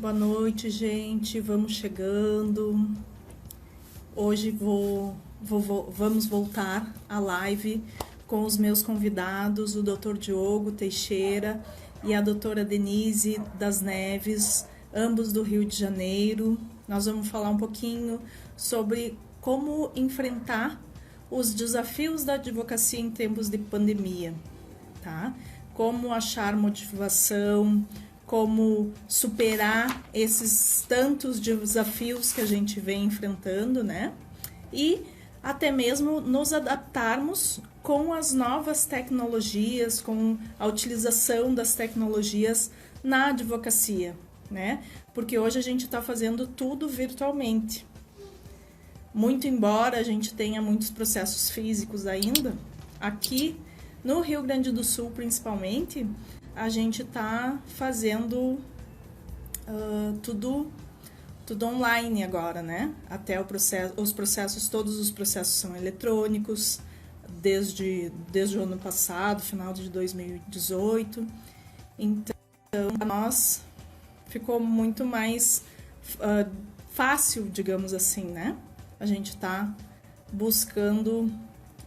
Boa noite, gente. Vamos chegando. Hoje vamos voltar à live com os meus convidados, o Dr. Diogo Teixeira e a doutora Denise das Neves, ambos do Rio de Janeiro. Nós vamos falar um pouquinho sobre como enfrentar os desafios da advocacia em tempos de pandemia, tá? Como achar motivação, como superar esses tantos desafios que a gente vem enfrentando, né? E até mesmo nos adaptarmos com as novas tecnologias, com a utilização das tecnologias na advocacia, né? Porque hoje a gente está fazendo tudo virtualmente. Muito embora a gente tenha muitos processos físicos ainda, aqui no Rio Grande do Sul principalmente, a gente está fazendo tudo online agora, né? Até todos os processos são eletrônicos, desde o ano passado, final de 2018. Então, para nós ficou muito mais fácil, digamos assim, né? A gente está buscando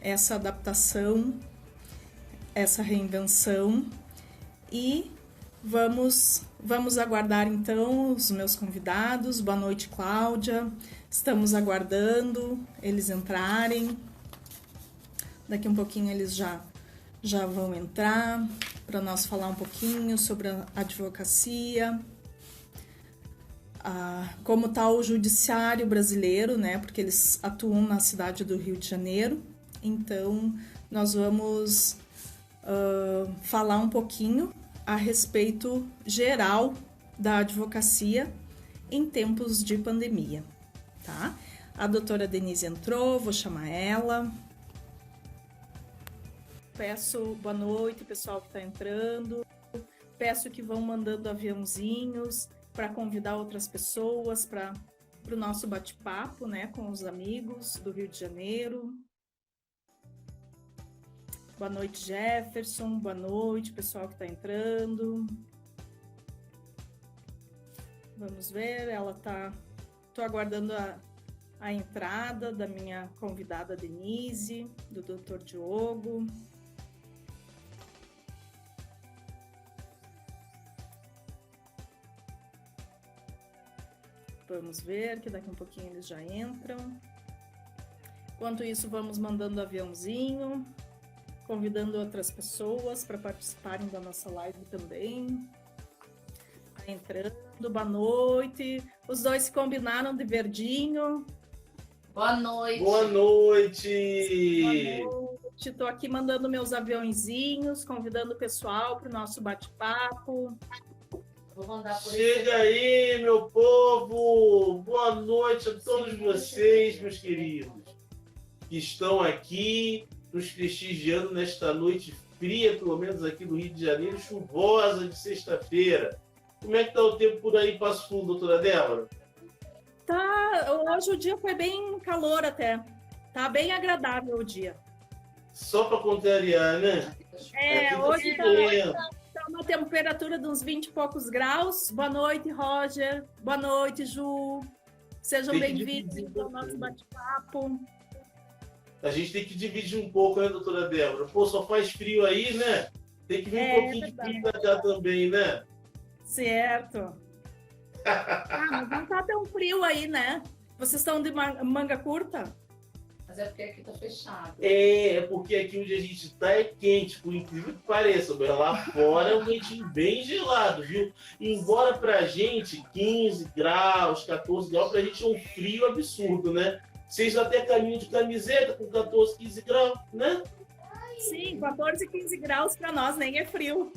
essa adaptação, essa reinvenção. E vamos aguardar então os meus convidados. Boa noite, Cláudia. Estamos aguardando eles entrarem. Daqui um pouquinho eles já vão entrar para nós falar um pouquinho sobre a advocacia, como está o judiciário brasileiro, né? Porque eles atuam na cidade do Rio de Janeiro. Então, nós vamos falar um pouquinho a respeito geral da advocacia em tempos de pandemia, tá? A doutora Denise entrou, vou chamar ela. Peço boa noite, pessoal que está entrando. Peço que vão mandando aviãozinhos para convidar outras pessoas para o nosso bate-papo, né, com os amigos do Rio de Janeiro. Boa noite, Jefferson. Boa noite, pessoal que está entrando. Vamos ver, Estou aguardando a entrada da minha convidada Denise, do Dr. Diogo. Vamos ver, que daqui um pouquinho eles já entram. Enquanto isso, vamos mandando aviãozinho, convidando outras pessoas para participarem da nossa live também. Tá entrando, boa noite. Os dois se combinaram de verdinho. Boa noite. Boa noite. Boa noite. Estou aqui mandando meus aviãozinhos, convidando o pessoal para o nosso bate-papo. Vou mandar por Chega aí, meu povo. Boa noite a todos vocês, meus queridos, que estão aqui nos prestigiando nesta noite fria, pelo menos aqui do Rio de Janeiro, chuvosa de sexta-feira. Como é que está o tempo por aí, Passo Fundo, doutora Débora? Hoje o dia foi bem calor até. Tá bem agradável o dia. Só para contrariar, né? Hoje tá uma temperatura de uns 20 e poucos graus. Boa noite, Roger. Boa noite, Ju. Sejam bem-vindos ao nosso bate-papo. A gente tem que dividir um pouco, né, doutora Débora? Pô, só faz frio aí, né? Tem que vir um pouquinho verdade. de frio pra cá também, né? Certo. Mas não tá tão frio aí, né? Vocês estão de manga curta? Mas é porque aqui tá fechado. É porque aqui onde a gente tá é quente, por incrível que pareça, mas lá fora é um ventinho bem gelado, viu? Embora pra gente 15 graus, 14 graus, pra gente é um frio absurdo, né? Vocês até caminham de camiseta com 14, 15 graus, né? Sim, 14, 15 graus para nós nem é frio.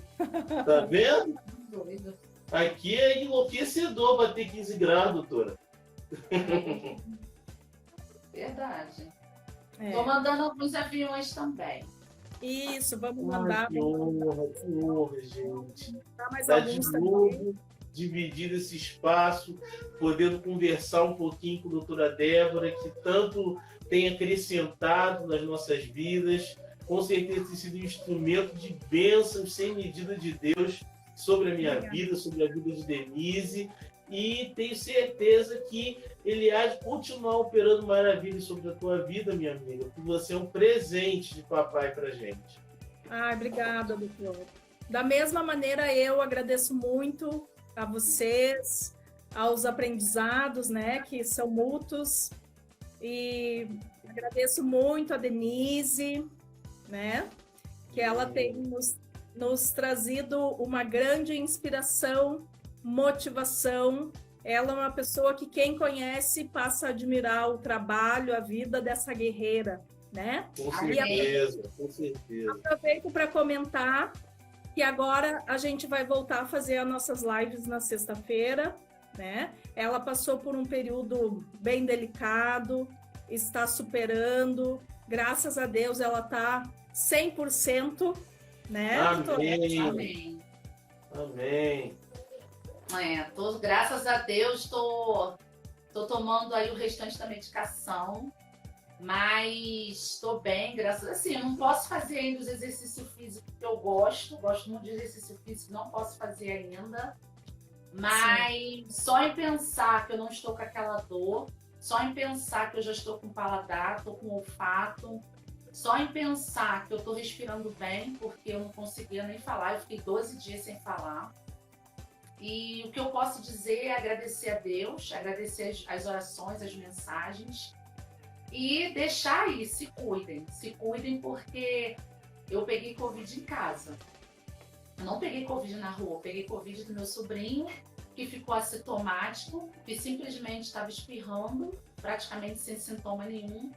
Tá vendo? Doido. Aqui é enlouquecedor bater 15 graus, doutora. Verdade. É. Tô mandando alguns aviões também. Isso, vamos mandar. Que honra, gente. Mais Tá alguns de também. novo dividindo esse espaço, podendo conversar um pouquinho com a doutora Débora, que tanto tem acrescentado nas nossas vidas. Com certeza tem sido um instrumento de bênçãos sem medida de Deus sobre a minha vida, sobre a vida de Denise. e tenho certeza que ele há de continuar operando maravilhas sobre a tua vida, minha amiga, porque você é um presente de papai pra gente. Ai, obrigada, doutor. Da mesma maneira, eu agradeço muito a vocês, aos aprendizados, né, que são mútuos, e agradeço muito a Denise, né, que ela tem nos trazido uma grande inspiração, motivação. Ela é uma pessoa que quem conhece passa a admirar o trabalho, a vida dessa guerreira, né? Com certeza, com certeza. Aproveito para comentar que agora a gente vai voltar a fazer as nossas lives na sexta-feira, né? Ela passou por um período bem delicado, está superando, graças a Deus ela está 100%, né? Amém. Amém. Amém. Graças a Deus, estou tomando aí o restante da medicação, mas estou bem, graças a Deus. Assim, eu não posso fazer ainda os exercícios físicos que eu gosto muito de exercício físico, não posso fazer ainda, mas sim, só em pensar que eu não estou com aquela dor, só em pensar que eu já estou com paladar, estou com olfato, só em pensar que eu estou respirando bem, porque eu não conseguia nem falar, eu fiquei 12 dias sem falar. E o que eu posso dizer é agradecer a Deus, agradecer as orações, as mensagens e deixar aí, se cuidem porque eu peguei Covid em casa. Eu não peguei Covid na rua, eu peguei Covid do meu sobrinho, que ficou assintomático, que simplesmente estava espirrando, praticamente sem sintoma nenhum,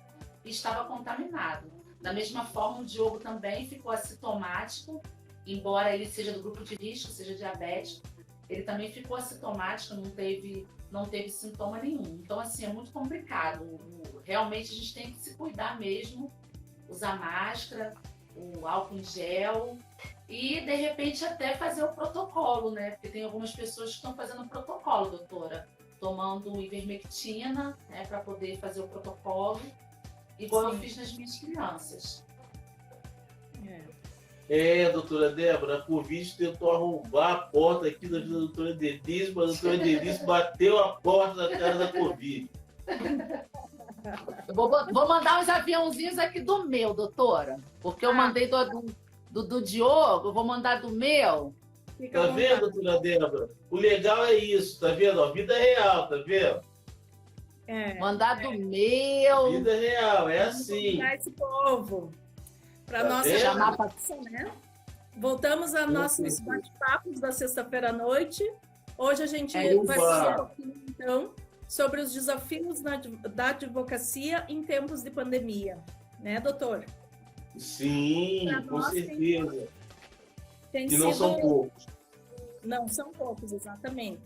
e estava contaminado. Da mesma forma, o Diogo também ficou assintomático, embora ele seja do grupo de risco, seja diabético, ele também ficou assintomático, não teve sintoma nenhum. Então, assim, é muito complicado. Realmente, a gente tem que se cuidar mesmo, usar máscara, o álcool em gel e, de repente, até fazer o protocolo, né? Porque tem algumas pessoas que estão fazendo o protocolo, doutora, tomando ivermectina, né, para poder fazer o protocolo, igual eu fiz nas minhas crianças. Doutora Débora, a Covid tentou arrombar a porta aqui da doutora Denise, mas a doutora Denise bateu a porta da casa da Covid. Vou mandar uns aviãozinhos aqui do meu, doutora, porque eu mandei do Diogo, eu vou mandar do meu. Tá vendo, doutora Débora? O legal é isso, tá vendo? A vida real, tá vendo? Mandar do meu. Vida real, é assim. Mandar esse povo. Para nossa né? Voltamos a nossos bate-papos da sexta-feira à noite. Hoje a gente vai falar um pouquinho, então, sobre os desafios da advocacia em tempos de pandemia. Né, doutor? Sim, com certeza. E não são poucos. Não são poucos, exatamente.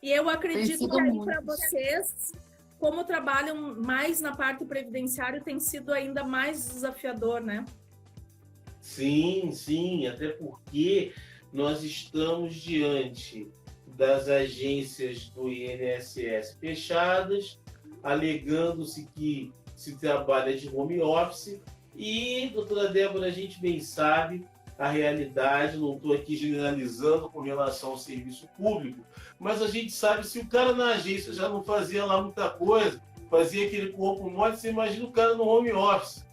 E eu acredito que aí para vocês, como trabalham mais na parte previdenciária, tem sido ainda mais desafiador, né? Sim, até porque nós estamos diante das agências do INSS fechadas, alegando-se que se trabalha de home office e, doutora Débora, a gente bem sabe a realidade, não estou aqui generalizando com relação ao serviço público, mas a gente sabe, se o cara na agência já não fazia lá muita coisa, fazia aquele corpo mole, você imagina o cara no home office,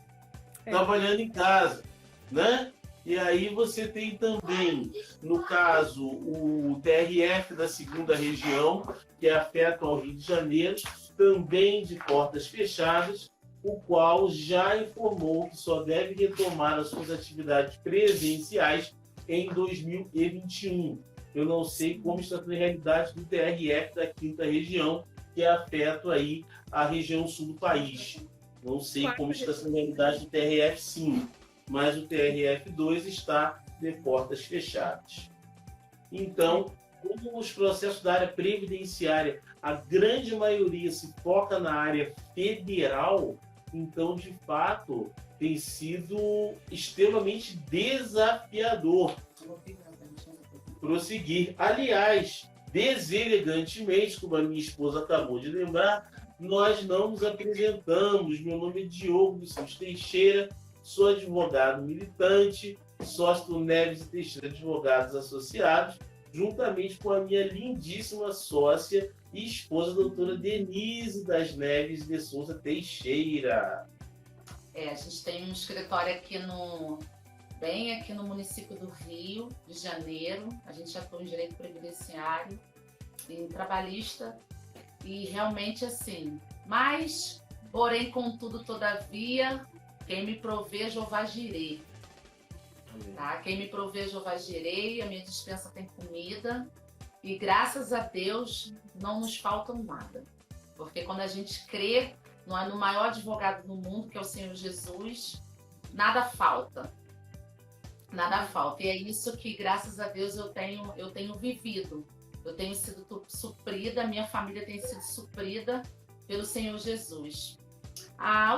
trabalhando em casa, né? E aí você tem também, no caso, o TRF da 2ª região, que afeta o Rio de Janeiro, também de portas fechadas, o qual já informou que só deve retomar as suas atividades presenciais em 2021. Eu não sei como está a realidade do TRF da 5ª região, que afeta aí a região sul do país. Não sei como está a realidade do TRF-5, mas o TRF-2 está de portas fechadas. Então, como os processos da área previdenciária, a grande maioria se foca na área federal, então, de fato, tem sido extremamente desafiador prosseguir. Aliás, deselegantemente, como a minha esposa acabou de lembrar, nós não nos apresentamos. Meu nome é Diogo dos Santos Teixeira, sou advogado militante, sócio do Neves e Teixeira Advogados Associados, juntamente com a minha lindíssima sócia e esposa, doutora Denise das Neves de Souza Teixeira. A gente tem um escritório aqui bem aqui no município do Rio de Janeiro. A gente atua em direito previdenciário e trabalhista. E realmente assim, mas, porém, contudo, todavia, quem me provê, Jeová Jireh. Tá? Quem me provê, Jeová Jireh, a minha despensa tem comida. E graças a Deus, não nos falta nada. Porque quando a gente crê no maior advogado do mundo, que é o Senhor Jesus, nada falta. Nada falta. E é isso que, graças a Deus, eu tenho vivido. Eu tenho sido suprida, a minha família tem sido suprida pelo Senhor Jesus.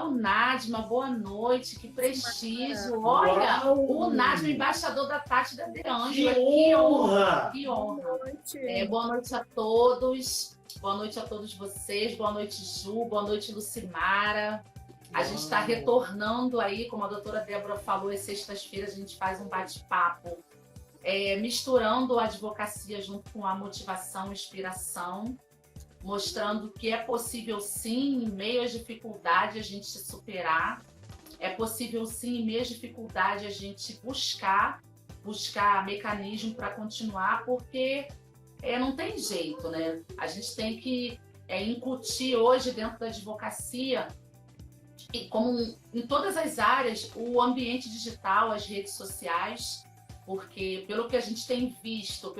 O Nadma, boa noite, que prestígio. Olha, o Nadma, embaixador da Tati da De Ângela. Que honra! Que honra. Boa noite. Boa noite a todos. Boa noite a todos vocês. Boa noite, Ju. Boa noite, Lucimara. A gente está retornando aí, como a doutora Débora falou, às sextas-feiras a gente faz um bate-papo misturando a advocacia junto com a motivação e inspiração, mostrando que é possível sim, em meio às dificuldades, a gente se superar. É possível sim, em meio às dificuldades, a gente buscar mecanismo para continuar, porque não tem jeito, né? A gente tem que incutir hoje dentro da advocacia, e como em todas as áreas, o ambiente digital, as redes sociais, porque pelo que a gente tem visto,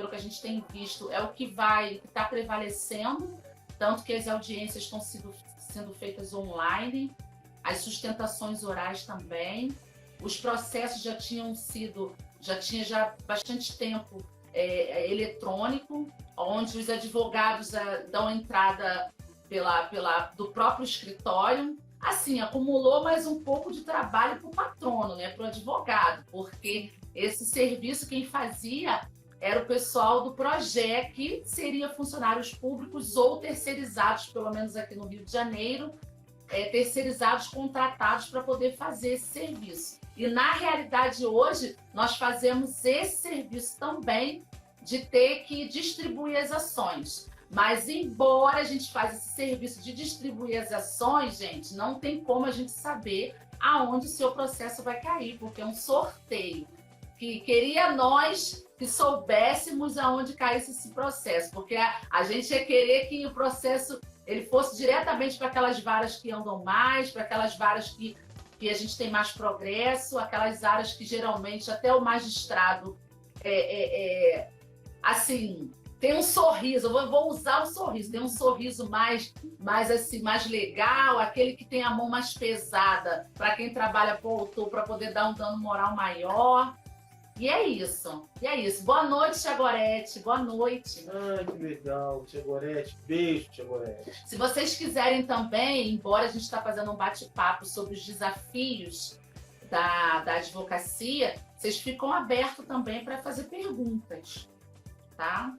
é o que está prevalecendo, tanto que as audiências estão sendo feitas online, as sustentações orais também, os processos já tinha bastante tempo eletrônico, onde os advogados dão entrada do próprio escritório. Assim, acumulou mais um pouco de trabalho para o patrono, né, para o advogado, porque esse serviço quem fazia era o pessoal do PROJEC, que seria funcionários públicos ou terceirizados, pelo menos aqui no Rio de Janeiro, terceirizados, contratados para poder fazer esse serviço. E na realidade hoje, nós fazemos esse serviço também de ter que distribuir as ações. Mas embora a gente faça esse serviço de distribuir as ações, gente, não tem como a gente saber aonde o seu processo vai cair, porque é um sorteio. Que queria nós que soubéssemos aonde caísse esse processo, porque a gente ia querer que o processo ele fosse diretamente para aquelas varas que andam mais, para aquelas varas que a gente tem mais progresso, aquelas áreas que geralmente até o magistrado assim, tem um sorriso, eu vou usar o sorriso, tem um sorriso mais legal, aquele que tem a mão mais pesada para quem trabalha para o autor, para poder dar um dano moral maior. E é isso. Boa noite, Tia Gorete. Boa noite. Ai, que legal, Tia Gorete. Beijo, Tia Gorete. Se vocês quiserem também, embora a gente está fazendo um bate-papo sobre os desafios da advocacia, vocês ficam abertos também para fazer perguntas, tá?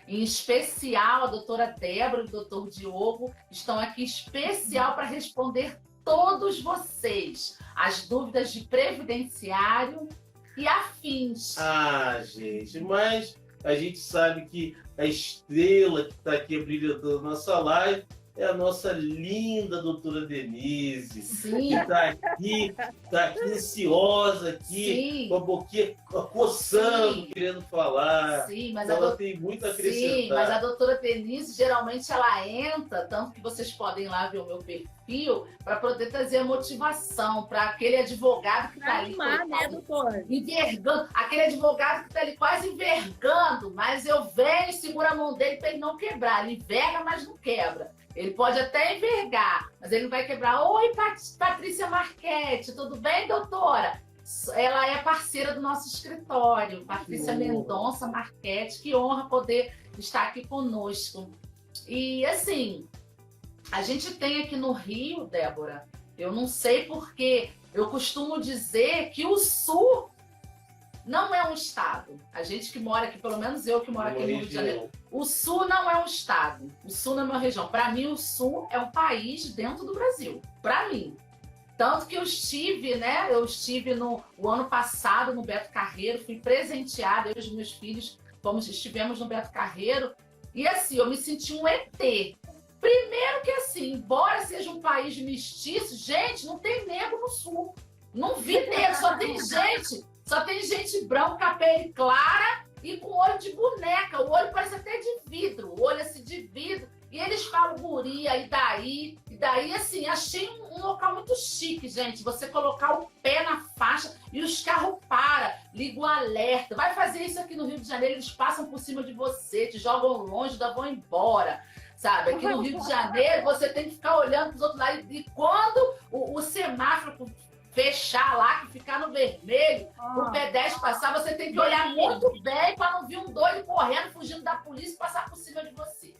Em especial, a doutora Débora e o doutor Diogo estão aqui especial para responder todos vocês as dúvidas de previdenciário e afins. Gente, mas a gente sabe que a estrela que está aqui brilhando na nossa live é a nossa linda doutora Denise. Sim. Que está aqui ansiosa aqui, com a boquinha coçando, Sim. querendo falar. Sim, mas ela tem muito a acrescentar. Sim, mas a doutora Denise, geralmente ela entra, tanto que vocês podem ir lá ver o meu perfil, para poder trazer a motivação para aquele advogado que está ali. Né, doutora? Envergando, aquele advogado que está ali quase envergando, mas eu venho e seguro a mão dele para ele não quebrar. Ele enverga, mas não quebra. Ele pode até envergar, mas ele não vai quebrar. Oi, Patrícia Marchetti, tudo bem, doutora? Ela é parceira do nosso escritório, Patrícia Mendonça Marchetti, que honra poder estar aqui conosco. E assim, a gente tem aqui no Rio, Débora, eu não sei porque eu costumo dizer que o Sul não é um estado. A gente que mora aqui, pelo menos eu que moro aqui no Rio de Janeiro, o Sul não é um estado. O Sul não é uma região. Para mim, o Sul é um país dentro do Brasil. Para mim. Tanto que eu estive, né? O ano passado no Beto Carreiro, fui presenteada, eu e os meus filhos, estivemos no Beto Carreiro, e assim, eu me senti um ET. Primeiro que assim, embora seja um país mestiço, gente, não tem negro no sul. Não vi negro, só tem gente branca, pele clara e com olho de boneca. O olho parece até de vidro, o olho assim de vidro. E eles falam guria, e daí assim, achei um local muito chique, gente. Você colocar o pé na faixa e os carros param, ligam o alerta. Vai fazer isso aqui no Rio de Janeiro, eles passam por cima de você, te jogam longe, vão embora. Sabe? Aqui no Rio de Janeiro, você tem que ficar olhando para os outros lados. E quando o semáforo fechar lá, que ficar no vermelho, o pedestre passar, você tem que olhar muito bem para não vir um doido correndo, fugindo da polícia e passar por cima de você.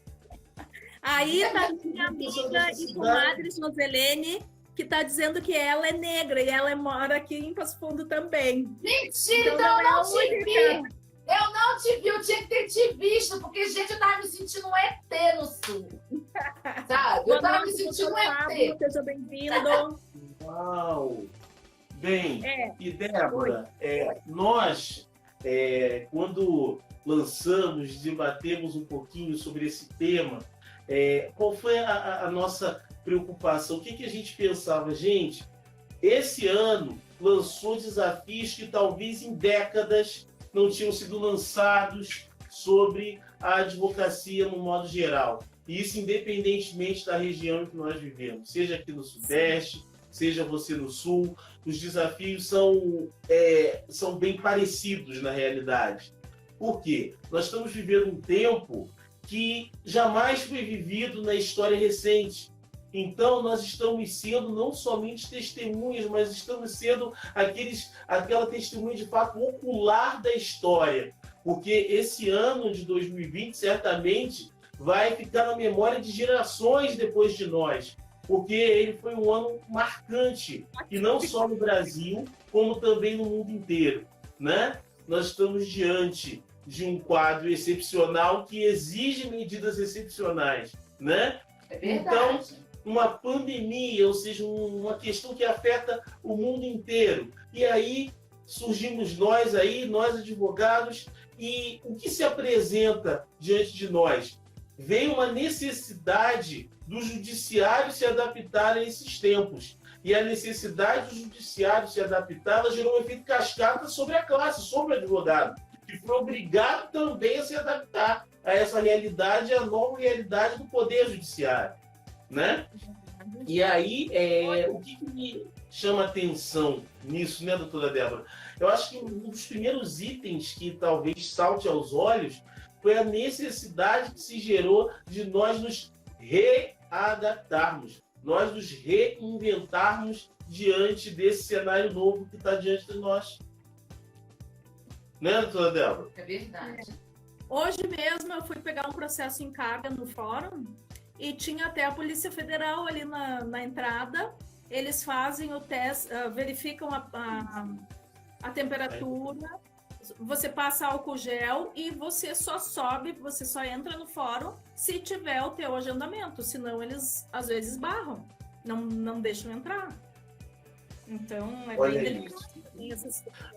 Aí tá minha amiga e comadre Joselene, que tá dizendo que ela é negra e ela mora aqui em Passo Fundo também. Mentira, então eu não te vi! Eu não te vi, eu tinha que ter te visto, porque, gente, eu tava me sentindo um ET no sul. Sabe? Eu tava me sentindo um ET. Seja bem-vindo. Uau! Bem, e Débora, nós, quando lançamos, debatemos um pouquinho sobre esse tema, qual foi a nossa preocupação? O que a gente pensava? Gente, esse ano lançou desafios que talvez em décadas não tinham sido lançados sobre a advocacia no modo geral. E isso independentemente da região em que nós vivemos, seja aqui no Sudeste, seja você no Sul, os desafios são bem parecidos na realidade. Por quê? Nós estamos vivendo um tempo que jamais foi vivido na história recente. Então, nós estamos sendo não somente testemunhas, mas estamos sendo aquela testemunha de fato ocular da história. Porque esse ano de 2020, certamente, vai ficar na memória de gerações depois de nós. Porque ele foi um ano marcante, e não só no Brasil, como também no mundo inteiro, né? Nós estamos diante de um quadro excepcional que exige medidas excepcionais, né? É verdade. Então, uma pandemia, ou seja, uma questão que afeta o mundo inteiro. E aí surgimos nós advogados, e o que se apresenta diante de nós? Vem uma necessidade do judiciário se adaptar a esses tempos. E a necessidade do judiciário se adaptar, ela gerou um efeito cascata sobre a classe, sobre o advogado, que foi obrigado também a se adaptar a essa realidade, a nova realidade do poder judiciário, né? E aí, o que me chama atenção nisso, né, doutora Débora? Eu acho que um dos primeiros itens que talvez salte aos olhos foi a necessidade que se gerou de nós nos readaptarmos, nós nos reinventarmos diante desse cenário novo que está diante de nós. Né, doutora Débora? É verdade. Hoje mesmo eu fui pegar um processo em carga no fórum e tinha até a Polícia Federal ali na entrada. Eles fazem o teste, verificam a temperatura, você passa álcool gel e você só sobe, você só entra no fórum se tiver o teu agendamento, senão eles às vezes barram, não deixam entrar. Então, olha bem delicado.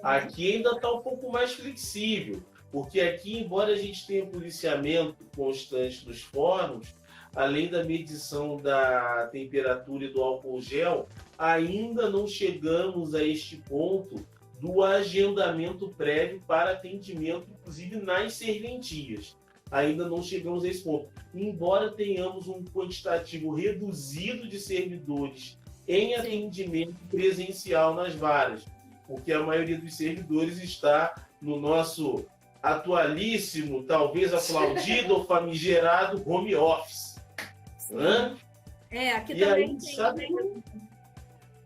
Aqui ainda está um pouco mais flexível, porque aqui, embora a gente tenha policiamento constante dos fóruns, além da medição da temperatura e do álcool gel, ainda não chegamos a este ponto do agendamento prévio para atendimento, inclusive nas serventias. Ainda não chegamos a esse ponto. Embora tenhamos um quantitativo reduzido de servidores em atendimento presencial nas varas, porque a maioria dos servidores está no nosso atualíssimo, talvez aplaudido ou famigerado home office. Né? Aqui e também aí, tem. sabe,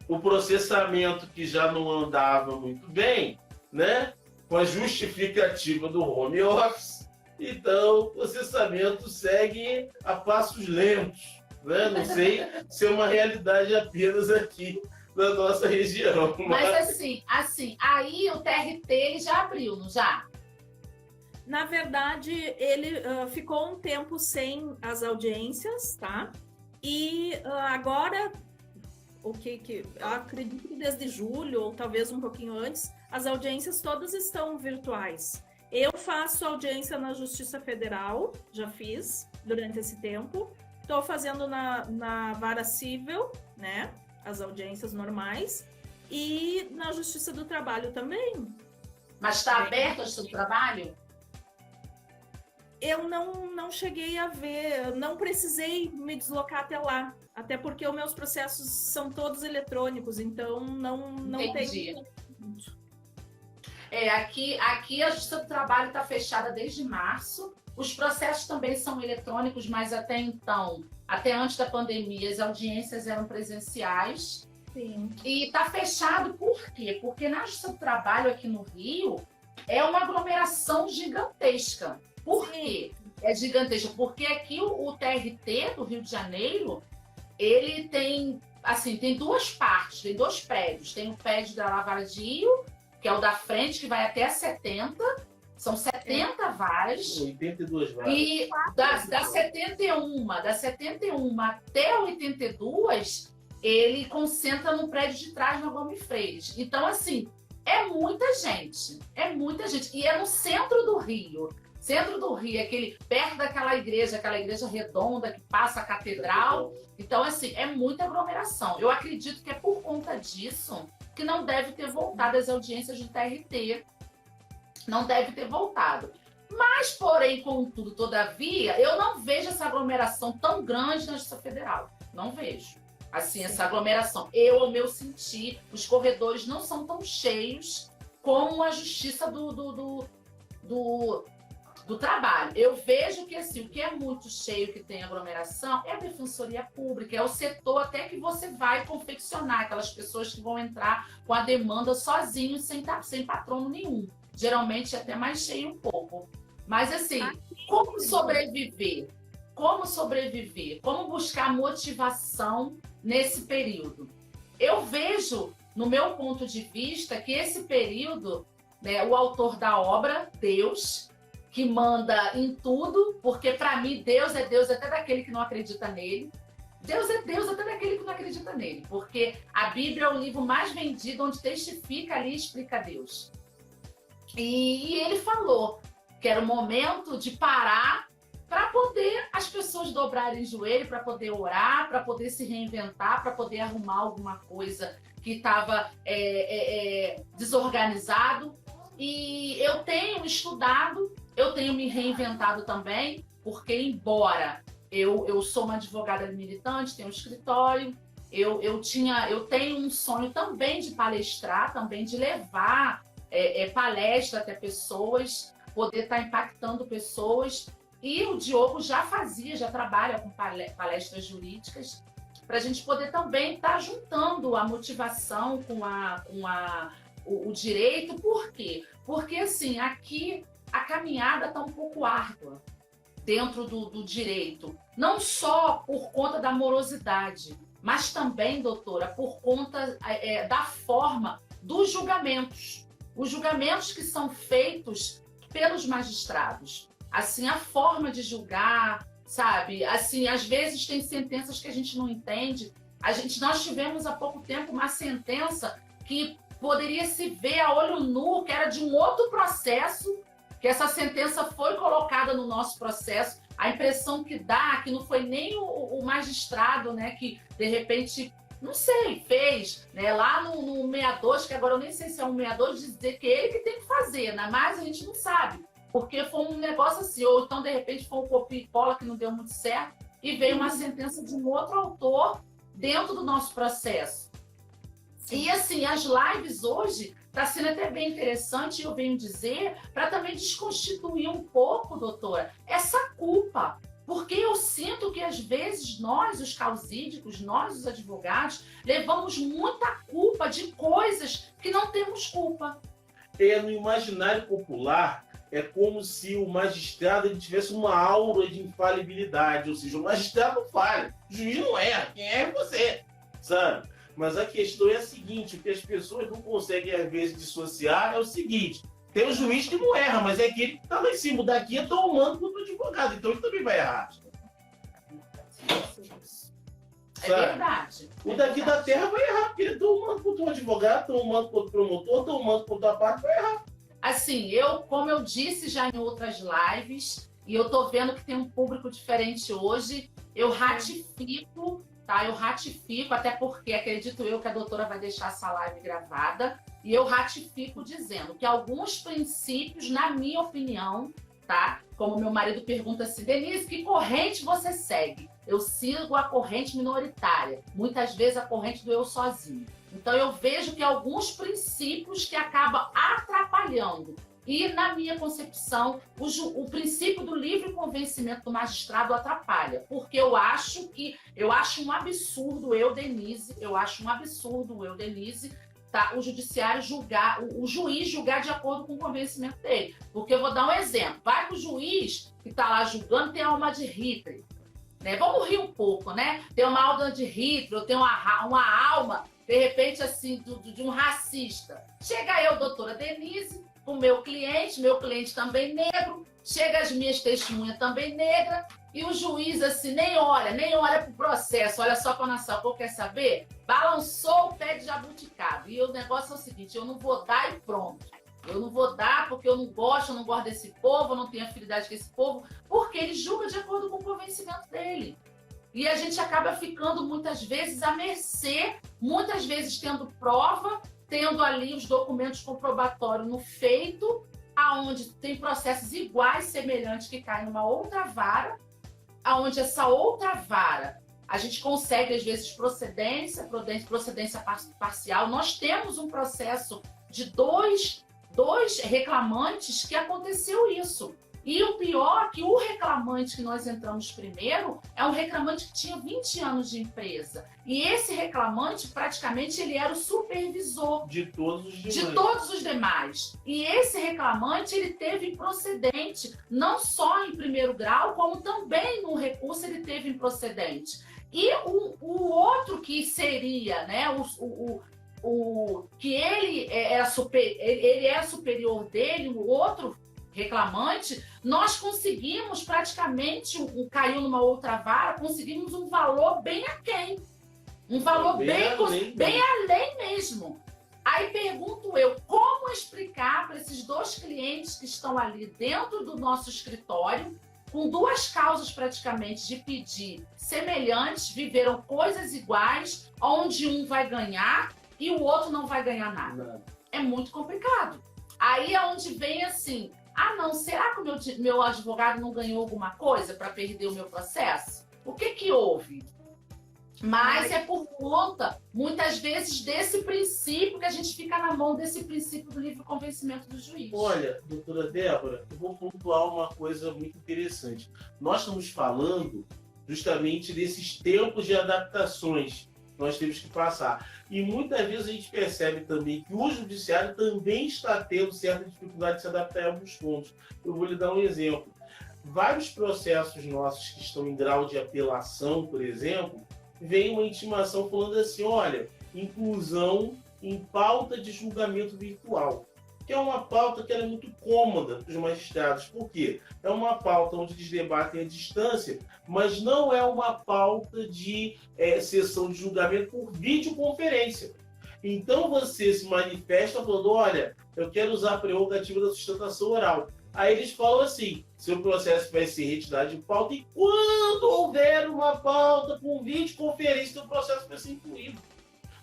o processamento que já não andava muito bem, né? Com a justificativa do home office, então o processamento segue a passos lentos, né? Não sei se é uma realidade apenas aqui na nossa região. Mas assim, aí o TRT ele já abriu, não já? Na verdade, ele ficou um tempo sem as audiências, tá? E agora, eu acredito que desde julho, ou talvez um pouquinho antes, as audiências todas estão virtuais. Eu faço audiência na Justiça Federal, já fiz durante esse tempo. Estou fazendo na Vara Civil, né? As audiências normais. E na Justiça do Trabalho também. Mas está aberto ao seu trabalho? Eu não cheguei a ver, não precisei me deslocar até lá. Até porque os meus processos são todos eletrônicos, então não tem... Aqui a Justiça do Trabalho está fechada desde março. Os processos também são eletrônicos, mas até então, até antes da pandemia, as audiências eram presenciais. Sim. E está fechado por quê? Porque na Justiça do Trabalho aqui no Rio é uma aglomeração gigantesca. Por quê? É gigantesca porque aqui o TRT do Rio de Janeiro, ele tem duas partes, tem dois prédios. Tem o prédio da Lavradio, que é o da frente, que vai até a 70. São 70 varas. 82 varas. E da 71 até a 82, ele concentra no prédio de trás, na Gomes Freires. Então, assim, é muita gente. É muita gente. E é no centro do Rio. Centro do Rio, perto daquela igreja redonda que passa a catedral. Então, assim, é muita aglomeração. Eu acredito que é por conta disso que não deve ter voltado as audiências do TRT. Não deve ter voltado. Mas, porém, contudo, todavia, eu não vejo essa aglomeração tão grande na Justiça Federal. Não vejo. Assim, essa aglomeração. Ao meu sentir, os corredores não são tão cheios como a Justiça do Trabalho. Eu vejo que, assim, o que é muito cheio, que tem aglomeração, é a Defensoria Pública, é o setor até que você vai confeccionar, aquelas pessoas que vão entrar com a demanda sozinhos, sem patrono nenhum. Geralmente é até mais cheio um pouco. Mas, assim, como sobreviver? Como sobreviver? Como buscar motivação nesse período? Eu vejo, no meu ponto de vista, que esse período, né, o autor da obra, Deus, que manda em tudo, porque para mim Deus é Deus até daquele que não acredita nele. Deus é Deus até daquele que não acredita nele, porque a Bíblia é o livro mais vendido, onde testifica ali e explica Deus. E ele falou que era o momento de parar para poder as pessoas dobrarem o joelho, para poder orar, para poder se reinventar, para poder arrumar alguma coisa que estava desorganizado. E eu tenho estudado, eu tenho me reinventado também, porque embora eu sou uma advogada militante, tenho um escritório, eu tenho um sonho também de palestrar, também de levar palestra até pessoas, poder estar impactando pessoas. E o Diogo já trabalha com palestras jurídicas, para a gente poder também estar juntando a motivação com o direito. Por quê? Porque, assim, aqui a caminhada está um pouco árdua dentro do direito. Não só por conta da morosidade, mas também, doutora, por conta da forma dos julgamentos. Os julgamentos que são feitos pelos magistrados. Assim, a forma de julgar, sabe? Assim, às vezes tem sentenças que a gente não entende. Nós tivemos há pouco tempo uma sentença que poderia se ver a olho nu, que era de um outro processo, que essa sentença foi colocada no nosso processo. A impressão que dá que não foi nem o magistrado, né, que de repente, não sei, fez, né, lá no 62, que agora eu nem sei se é um 62, dizer que ele que tem que fazer, né, mas a gente não sabe, porque foi um negócio assim, ou então de repente foi um copia e cola que não deu muito certo, e veio uma sentença de um outro autor dentro do nosso processo. E assim, as lives hoje está sendo até bem interessante, eu venho dizer, para também desconstituir um pouco, doutora, essa culpa. Porque eu sinto que às vezes nós, os causídicos, nós, os advogados, levamos muita culpa de coisas que não temos culpa. No imaginário popular, é como se o magistrado ele tivesse uma aura de infalibilidade, ou seja, o magistrado não falha, o juiz não erra, quem erra é você, sabe? Mas a questão é a seguinte, o que as pessoas não conseguem, às vezes, dissociar é o seguinte, tem um juiz que não erra, mas é aquele que está lá em cima, o daqui é tão humano quanto o advogado, então ele também vai errar. É verdade. O daqui da terra vai errar, porque ele é tão humano quanto o advogado, tão humano quanto o promotor, tão humano quanto a parte, vai errar. Assim, como eu disse já em outras lives, e eu tô vendo que tem um público diferente hoje, eu ratifico, tá? Eu ratifico, até porque acredito eu que a doutora vai deixar essa live gravada, e eu ratifico dizendo que alguns princípios, na minha opinião, tá? Como meu marido pergunta assim, Denise, que corrente você segue? Eu sigo a corrente minoritária, muitas vezes a corrente do eu sozinho. Então eu vejo que alguns princípios que acabam atrapalhando. E, na minha concepção, o princípio do livre convencimento do magistrado atrapalha. Porque eu acho um absurdo Denise, tá, o judiciário julgar, o juiz julgar de acordo com o convencimento dele. Porque eu vou dar um exemplo. Vai que o juiz que está lá julgando tem alma de Hitler. Né? Vamos rir um pouco, né? Tem uma alma de Hitler, tem uma alma, de repente, assim, de um racista. Chega eu, doutora Denise, com o meu cliente também negro, chega as minhas testemunhas também negras, e o juiz, assim, nem olha pro processo, olha só para a nação, quer saber? Balançou o pé de jabuticaba. E o negócio é o seguinte, eu não vou dar e pronto. Eu não vou dar porque eu não gosto desse povo, eu não tenho afinidade com esse povo, porque ele julga de acordo com o convencimento dele. E a gente acaba ficando, muitas vezes, à mercê, muitas vezes tendo prova, tendo ali os documentos comprobatórios no feito, aonde tem processos iguais, semelhantes, que caem numa outra vara, aonde essa outra vara, a gente consegue, às vezes, procedência parcial. Nós temos um processo de dois reclamantes que aconteceu isso. E o pior é que o reclamante que nós entramos primeiro é um reclamante que tinha 20 anos de empresa. E esse reclamante, praticamente, ele era o supervisor de todos os demais. E esse reclamante, ele teve improcedente, não só em primeiro grau, como também no recurso ele teve improcedente. E o outro que seria, né, que ele era superior dele, o outro reclamante, nós conseguimos praticamente, caiu numa outra vara, conseguimos um valor bem aquém. Um valor bem além mesmo. Aí pergunto eu, como explicar para esses dois clientes que estão ali dentro do nosso escritório, com duas causas praticamente de pedir semelhantes, viveram coisas iguais, onde um vai ganhar e o outro não vai ganhar nada. É muito complicado. Aí é onde vem assim, não, será que o meu advogado não ganhou alguma coisa para perder o meu processo? O que houve? Mas é por conta, muitas vezes, desse princípio que a gente fica na mão desse princípio do livre convencimento do juiz. Olha, doutora Débora, eu vou pontuar uma coisa muito interessante. Nós estamos falando justamente desses tempos de adaptações que nós temos que passar. E muitas vezes a gente percebe também que o judiciário também está tendo certa dificuldade de se adaptar em alguns pontos. Eu vou lhe dar um exemplo. Vários processos nossos que estão em grau de apelação, por exemplo, vem uma intimação falando assim, olha, inclusão em pauta de julgamento virtual, que é uma pauta que é muito cômoda para os magistrados. Por quê? É uma pauta onde eles debatem à distância, mas não é uma pauta de sessão de julgamento por videoconferência. Então você se manifesta falando, olha, eu quero usar a prerrogativa da sustentação oral. Aí eles falam assim, seu processo vai ser retirado de pauta e quando houver uma pauta com videoconferência, o processo vai ser incluído.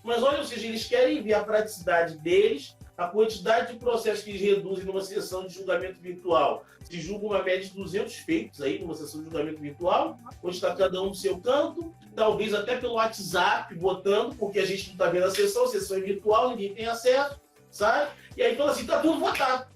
Mas olha, ou seja, eles querem ver a praticidade deles, a quantidade de processos que eles reduzem numa sessão de julgamento virtual. Se julga uma média de 200 feitos aí numa sessão de julgamento virtual, onde está cada um no seu canto, talvez até pelo WhatsApp, votando, porque a gente não está vendo a sessão é virtual, ninguém tem acesso, sabe? E aí fala assim, está tudo votado.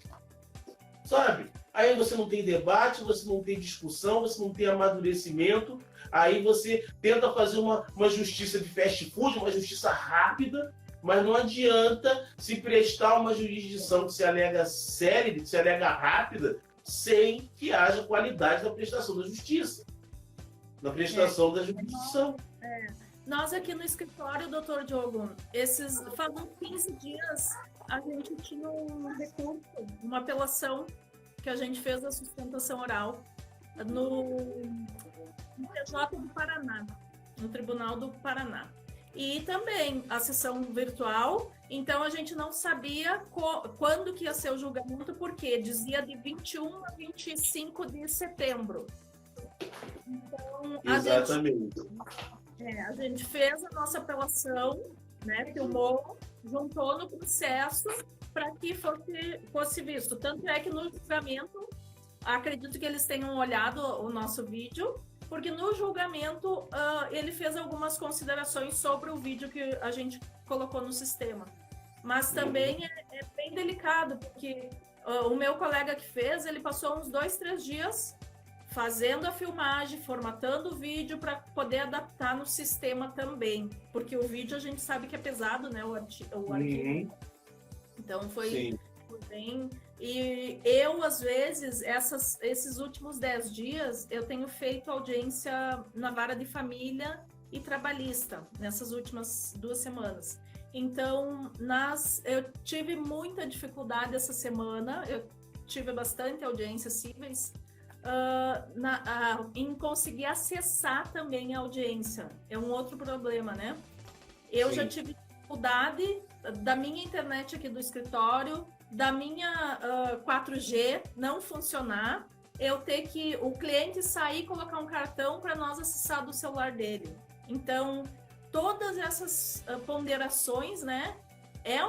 Sabe? Aí você não tem debate, você não tem discussão, você não tem amadurecimento, aí você tenta fazer uma justiça de fast food, uma justiça rápida, mas não adianta se prestar uma jurisdição que se alega célere, que se alega rápida, sem que haja qualidade na prestação da justiça, na prestação da jurisdição. Nós aqui no escritório, doutor Diogo, fazem 15 dias a gente tinha um recurso, uma apelação que a gente fez da sustentação oral no TJ do Paraná, no Tribunal do Paraná. e também a sessão virtual. Então a gente não sabia quando que ia ser o julgamento, porque dizia de 21 a 25 de setembro. Então Exatamente. a gente fez a nossa apelação, né, filmou, juntou no processo para que fosse visto. Tanto é que no julgamento, acredito que eles tenham olhado o nosso vídeo, porque no julgamento ele fez algumas considerações sobre o vídeo que a gente colocou no sistema. Mas também é bem delicado, porque o meu colega que fez, ele passou uns 2, 3 dias fazendo a filmagem, formatando o vídeo para poder adaptar no sistema também. Porque o vídeo a gente sabe que é pesado, né? O arquivo. Então foi bem... E eu, às vezes, esses últimos 10 dias, eu tenho feito audiência na vara de família e trabalhista, nessas últimas 2 semanas. Então, eu tive muita dificuldade essa semana, eu tive bastante audiências cíveis, em conseguir acessar também a audiência. É um outro problema, né? Eu já tive dificuldade da minha internet aqui do escritório, da minha 4G não funcionar, eu ter que o cliente sair e colocar um cartão para nós acessar do celular dele. Então, todas essas ponderações, né, é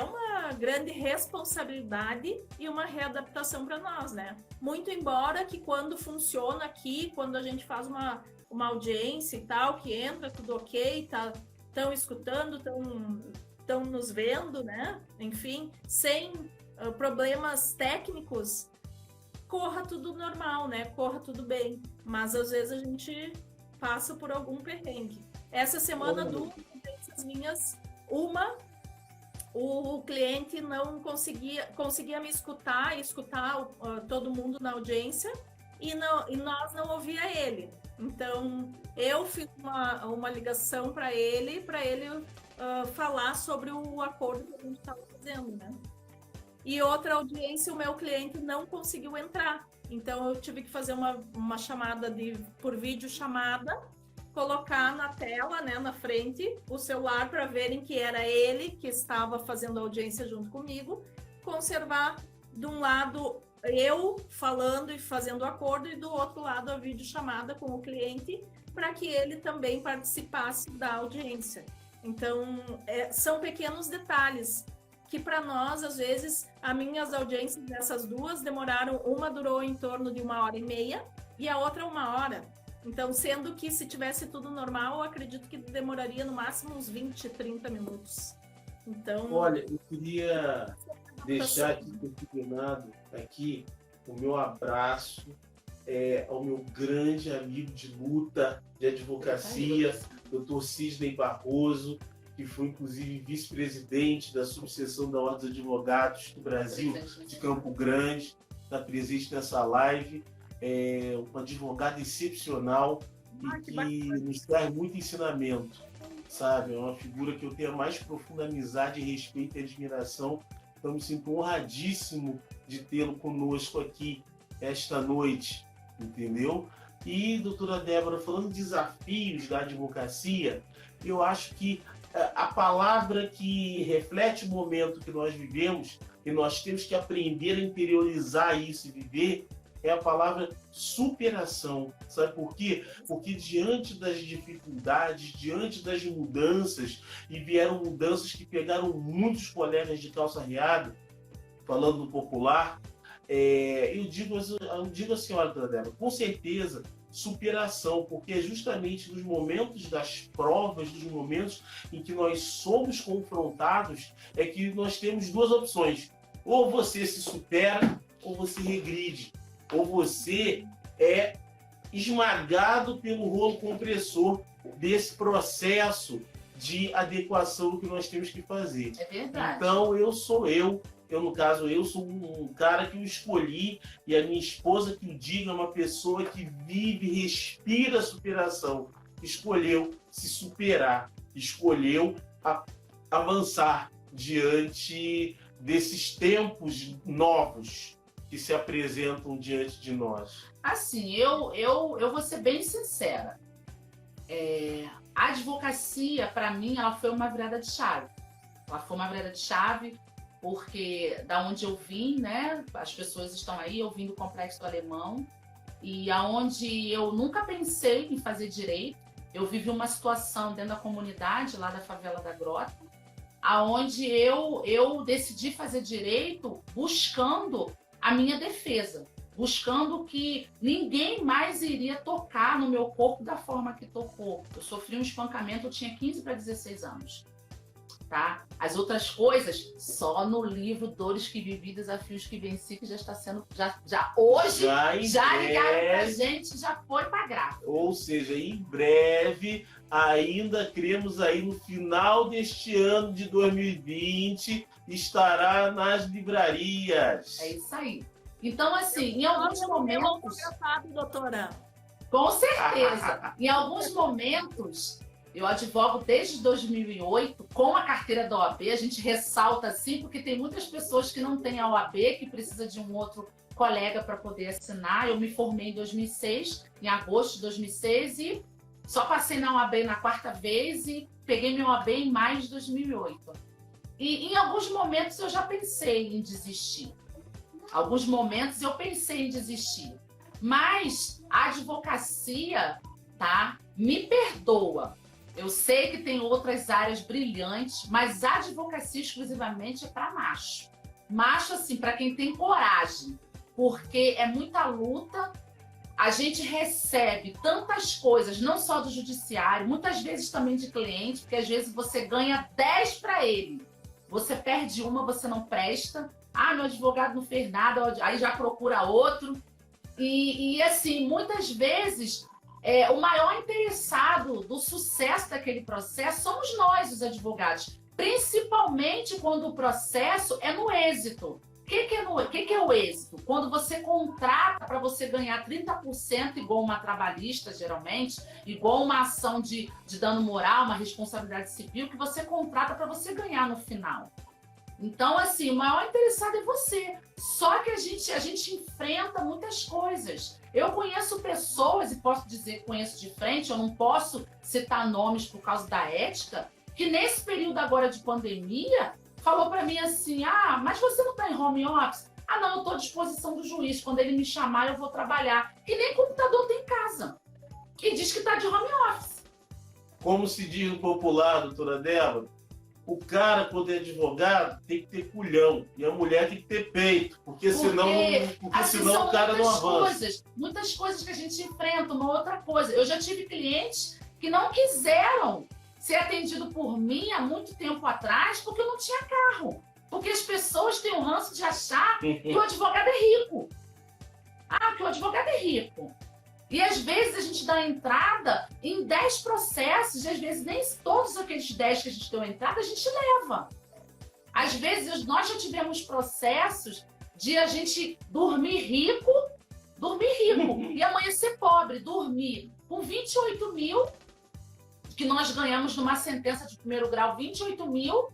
uma grande responsabilidade e uma readaptação para nós, né? Muito embora que quando funciona aqui, quando a gente faz uma audiência e tal, que entra tudo ok, estão escutando, estão nos vendo, né? Enfim, sem problemas técnicos, corra tudo normal, né? Corra tudo bem. Mas às vezes a gente passa por algum perrengue. Essa semana, 2 audiências minhas, o cliente não conseguia me escutar todo mundo na audiência e nós não ouvia ele. Então, eu fiz uma ligação para ele falar sobre o acordo que a gente estava fazendo, né? E outra audiência, o meu cliente não conseguiu entrar. Então, eu tive que fazer uma chamada por vídeo chamada, colocar na tela, né, na frente, o celular para verem que era ele que estava fazendo a audiência junto comigo, conservar de um lado eu falando e fazendo o acordo e do outro lado a videochamada com o cliente para que ele também participasse da audiência. Então, são pequenos detalhes que para nós, às vezes, as minhas audiências dessas 2 demoraram, uma durou em torno de 1h30 e a outra 1 hora. Então, sendo que se tivesse tudo normal, eu acredito que demoraria no máximo uns 20, 30 minutos. Então, olha, eu queria deixar aqui confirmado o meu abraço ao meu grande amigo de luta, de advocacia, Dr. Sidney Barroso, que foi inclusive vice-presidente da subseção da Ordem dos Advogados do Brasil, de Campo Grande, está presente nessa live. Um advogado excepcional e que nos traz muito ensinamento, sabe? É uma figura que eu tenho a mais profunda amizade, respeito e admiração. Então, me sinto honradíssimo de tê-lo conosco aqui esta noite, entendeu? E, doutora Débora, falando de desafios da advocacia, eu acho que a palavra que reflete o momento que nós vivemos, e nós temos que aprender a interiorizar isso e viver, é a palavra superação. Sabe por quê? Porque diante das dificuldades, diante das mudanças, e vieram mudanças que pegaram muitos colegas de calça riada, falando no popular, eu digo assim, olha, Débora, com certeza, superação, porque é justamente nos momentos das provas, nos momentos em que nós somos confrontados, é que nós temos 2 opções. Ou você se supera, ou você regride. Ou você é esmagado pelo rolo compressor desse processo de adequação que nós temos que fazer. É verdade. Então, eu sou no caso, eu sou um cara que eu escolhi, e a minha esposa que o diga, é uma pessoa que vive e respira superação. Escolheu se superar, escolheu avançar diante desses tempos novos que se apresentam diante de nós. Assim, eu vou ser bem sincera. A advocacia, para mim, ela foi uma virada de chave. Ela foi uma virada de chave porque da onde eu vim, né, as pessoas estão aí, eu vim do Complexo do Alemão, e aonde eu nunca pensei em fazer direito, eu vivi uma situação dentro da comunidade, lá da favela da Grota, aonde eu decidi fazer direito buscando a minha defesa, buscando que ninguém mais iria tocar no meu corpo da forma que tocou. Eu sofri um espancamento, eu tinha 15 para 16 anos. Tá? As outras coisas, só no livro Dores que Vivi, Desafios que Venci, que já está sendo, hoje, já ligaram pra gente, já foi pra gráfica. Ou seja, em breve, ainda cremos aí no final deste ano de 2020, estará nas livrarias. É isso aí. Então, assim, em alguns momentos... doutora. Com certeza. Em alguns momentos... Eu advogo desde 2008 com a carteira da OAB. A gente ressalta assim, porque tem muitas pessoas que não têm a OAB, que precisa de um outro colega para poder assinar. Eu me formei em 2006, em agosto de 2006, e só passei na OAB na 4ª vez e peguei minha OAB em maio de 2008. E em alguns momentos eu já pensei em desistir. Alguns momentos eu pensei em desistir. Mas a advocacia, tá, me perdoa. Eu sei que tem outras áreas brilhantes, mas a advocacia exclusivamente é para macho. Macho, assim, para quem tem coragem, porque é muita luta. A gente recebe tantas coisas, não só do judiciário, muitas vezes também de cliente, porque às vezes você ganha 10 para ele. Você perde uma, você não presta. Ah, meu advogado não fez nada, aí já procura outro. E assim, muitas vezes... o maior interessado do sucesso daquele processo somos nós, os advogados. Principalmente quando o processo é no êxito. O que é o êxito? Quando você contrata para você ganhar 30%, igual uma trabalhista, geralmente, igual uma ação de dano moral, uma responsabilidade civil, que você contrata para você ganhar no final. Então, assim, o maior interessado é você. Só que a gente enfrenta muitas coisas. Eu conheço pessoas, e posso dizer que conheço de frente, eu não posso citar nomes por causa da ética, que nesse período agora de pandemia, falou para mim assim, mas você não está em home office? Ah, não, eu estou à disposição do juiz, quando ele me chamar eu vou trabalhar. E nem computador tem em casa. E diz que está de home office. Como se diz no popular, doutora Débora, o cara, quando é advogado, tem que ter culhão. E a mulher tem que ter peito. Porque senão o cara não avança. Muitas coisas que a gente enfrenta, uma outra coisa. Eu já tive clientes que não quiseram ser atendido por mim há muito tempo atrás porque eu não tinha carro. Porque as pessoas têm o ranço de achar que o advogado é rico. Que o advogado é rico. E às vezes a gente dá entrada em 10 processos, e às vezes nem todos aqueles 10 que a gente deu entrada, a gente leva. Às vezes nós já tivemos processos de a gente dormir rico e amanhecer pobre, dormir com 28 mil, que nós ganhamos numa sentença de primeiro grau, 28 mil,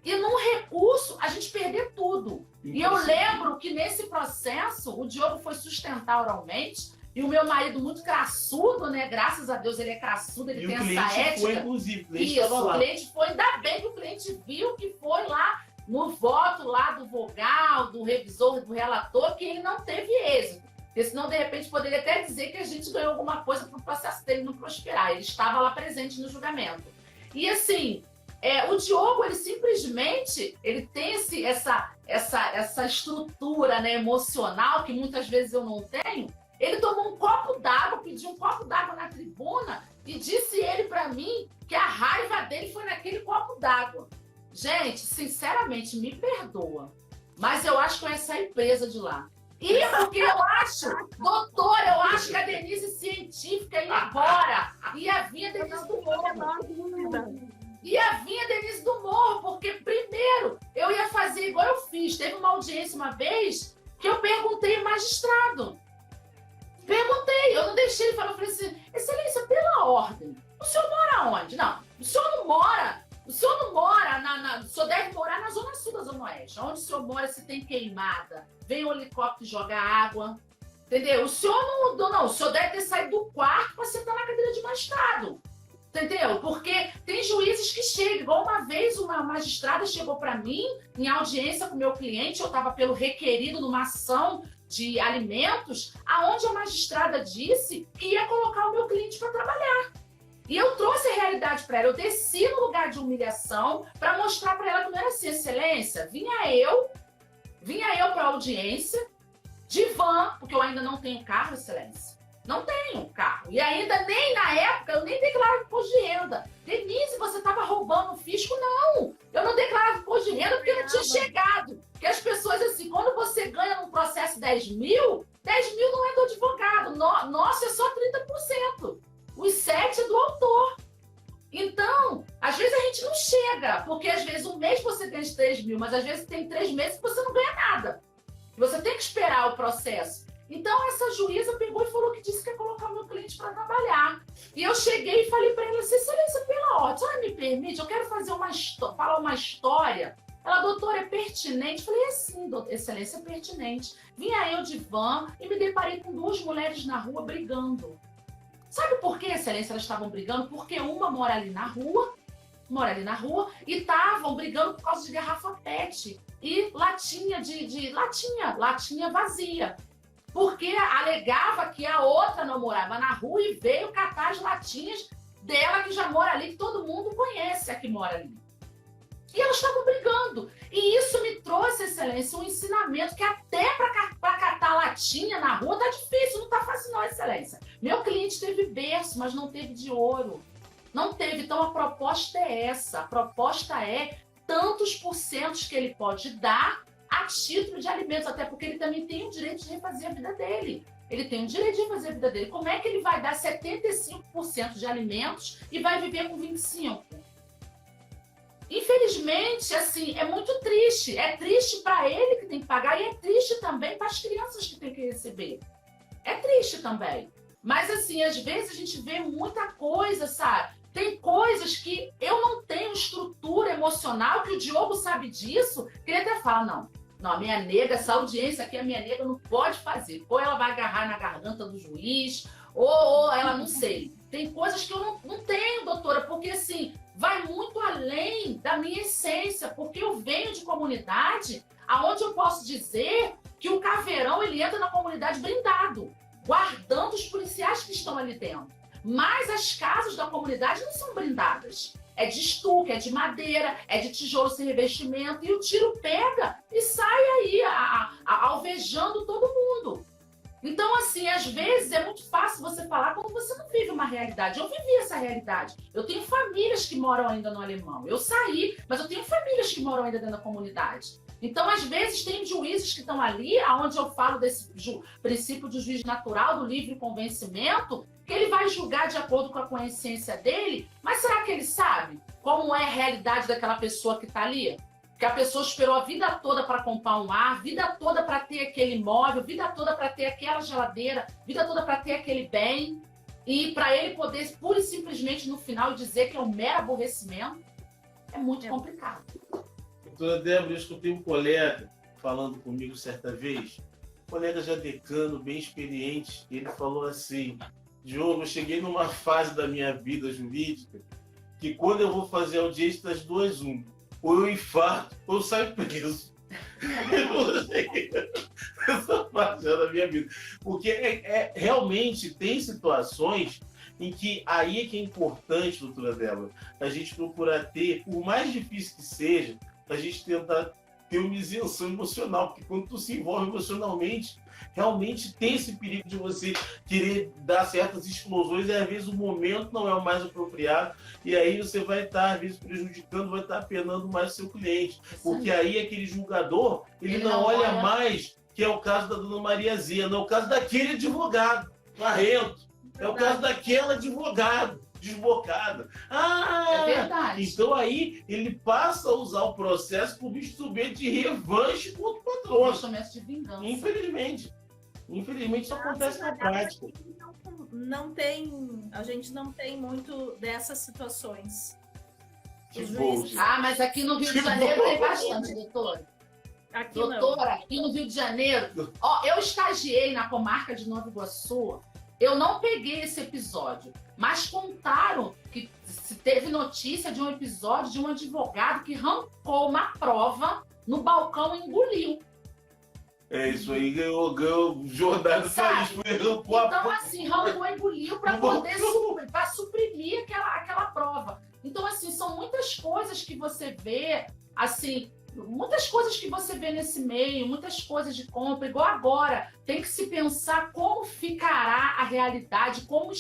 e num recurso a gente perder tudo. E eu lembro que nesse processo o Diogo foi sustentar oralmente. E o meu marido muito crassudo, né? Graças a Deus ele é crassudo, ele tem essa ética. Foi, inclusive, o cliente isso, o cliente foi, ainda bem que o cliente viu que foi lá no voto lá do vogal, do revisor, do relator, que ele não teve êxito. Porque senão, de repente, poderia até dizer que a gente ganhou alguma coisa para o processo dele não prosperar. Ele estava lá presente no julgamento. E assim, o Diogo, ele simplesmente, ele tem essa estrutura, né, emocional, que muitas vezes eu não tenho. Ele tomou um copo d'água, pediu um copo d'água na tribuna e disse ele para mim que a raiva dele foi naquele copo d'água. Gente, sinceramente, me perdoa, mas eu acho que eu ia sair presa de lá. E porque eu acho, doutora, eu acho que a Denise científica ia embora. Ia vir a Denise do Morro. Ia vir a Denise do Morro, porque primeiro eu ia fazer igual eu fiz. Teve uma audiência uma vez que eu perguntei ao magistrado. Perguntei, eu não deixei ele falar, eu falei assim, excelência, pela ordem, o senhor mora onde? Não, o senhor não mora, o senhor deve morar na zona sul da zona oeste, onde o senhor mora se tem queimada, vem o helicóptero jogar água, entendeu? O senhor o senhor deve ter saído do quarto para sentar na cadeira de magistrado, Entendeu? Porque tem juízes que chegam. Igual uma vez uma magistrada chegou para mim, em audiência com o meu cliente, eu estava pelo requerido numa ação de alimentos, aonde a magistrada disse que ia colocar o meu cliente para trabalhar. E eu trouxe a realidade para ela. Eu desci no lugar de humilhação para mostrar para ela que não era assim, excelência. Vinha eu para a audiência, de van, porque eu ainda não tenho carro, excelência. Não tenho carro. E ainda nem na época, eu nem declarava imposto de renda. Denise, você estava roubando o fisco? Não. Eu não declarava imposto de renda porque não tinha chegado. Porque as pessoas, assim, quando você ganha num processo 10 mil não é do advogado. Nosso é só 30%. Os 7% é do autor. Então, às vezes a gente não chega. Porque às vezes um mês você ganha de 3 mil, mas às vezes tem 3 meses que você não ganha nada. Você tem que esperar o processo. Então, essa juíza pegou e falou que disse que ia colocar o meu cliente para trabalhar. E eu cheguei e falei para ela assim, excelência, pela ordem, a senhora me permite, eu quero fazer falar uma história. Ela, doutora, é pertinente? Eu falei, é sim, excelência, é pertinente. Vinha eu de van e me deparei com 2 mulheres na rua brigando. Sabe por que, excelência, elas estavam brigando? Porque uma mora ali na rua e estavam brigando por causa de garrafa PET e latinha latinha vazia. Porque alegava que a outra não morava na rua e veio catar as latinhas dela que já mora ali, que todo mundo conhece a que mora ali. E elas estavam brigando. E isso me trouxe, excelência, um ensinamento que até para catar latinha na rua tá difícil, não tá fácil não, excelência. Meu cliente teve berço, mas não teve de ouro. Não teve. Então a proposta é essa. A proposta é tantos porcentos que ele pode dar a título de alimentos, até porque ele também tem o direito de refazer a vida dele. Ele tem o direito de refazer a vida dele. Como é que ele vai dar 75% de alimentos e vai viver com 25%? Infelizmente, assim, é muito triste. É triste para ele que tem que pagar e é triste também para as crianças que tem que receber. É triste também. Mas, assim, às vezes a gente vê muita coisa, sabe? Tem coisas que eu não tenho estrutura emocional, que o Diogo sabe disso, que ele até fala, não, a minha nega, essa audiência aqui, a minha nega não pode fazer. Ou ela vai agarrar na garganta do juiz, ou ela não sei. Tem coisas que eu não tenho, doutora, porque assim, vai muito além da minha essência, porque eu venho de comunidade aonde eu posso dizer que o caveirão, ele entra na comunidade blindado, guardando os policiais que estão ali dentro. Mas as casas da comunidade não são blindadas. É de estuque, é de madeira, é de tijolo sem revestimento. E o tiro pega e sai aí alvejando todo mundo. Então, assim, às vezes é muito fácil você falar quando você não vive uma realidade. Eu vivi essa realidade. Eu tenho famílias que moram ainda no Alemão. Eu saí, mas eu tenho famílias que moram ainda dentro da comunidade. Então, às vezes, tem juízes que estão ali, onde eu falo desse princípio do juiz natural, do livre convencimento, que ele vai julgar de acordo com a consciência dele, mas será que ele sabe como é a realidade daquela pessoa que está ali? Que a pessoa esperou a vida toda para comprar um ar, vida toda para ter aquele imóvel, vida toda para ter aquela geladeira, vida toda para ter aquele bem, e para ele poder, pura e simplesmente, no final, dizer que é um mero aborrecimento, é muito complicado. Doutora Débora, eu escutei um colega falando comigo certa vez, um colega já decano, bem experiente, e ele falou assim, Diogo, eu cheguei numa fase da minha vida jurídica que quando eu vou fazer audiência das 2, 1, ou eu infarto ou eu saio preso. Essa fase da minha vida. Porque realmente tem situações em que aí é que é importante, doutora Débora, a gente procurar ter, por mais difícil que seja, a gente tentar ter uma isenção emocional, porque quando tu se envolve emocionalmente, realmente tem esse perigo de você querer dar certas explosões e às vezes o momento não é o mais apropriado e aí você vai estar, às vezes, prejudicando, vai estar penando mais o seu cliente. Porque aí aquele julgador, ele não olha mais, que é o caso da dona Maria Zia, não é o caso daquele advogado, marrento, é o caso daquela advogado. Desbocada. É verdade. Então aí ele passa a usar o processo como instrumento de revanche contra o patrão. Instrumento de vingança. Infelizmente isso acontece na prática. A gente não tem muito dessas situações. Mas aqui no Rio de Janeiro tem bastante, doutora. Aqui doutora, aqui no Rio de Janeiro, eu estagiei na comarca de Nova Iguaçu Eu não peguei esse episódio, mas contaram que se teve notícia de um episódio de um advogado que arrancou uma prova no balcão e engoliu. Isso aí ganhou jornada Thaís. Então, assim, arrancou e engoliu para poder suprimir aquela prova. Então, assim, são muitas coisas que você vê, assim, muitas coisas que você vê nesse meio, muitas coisas de compra, igual agora, tem que se pensar como ficará a realidade, como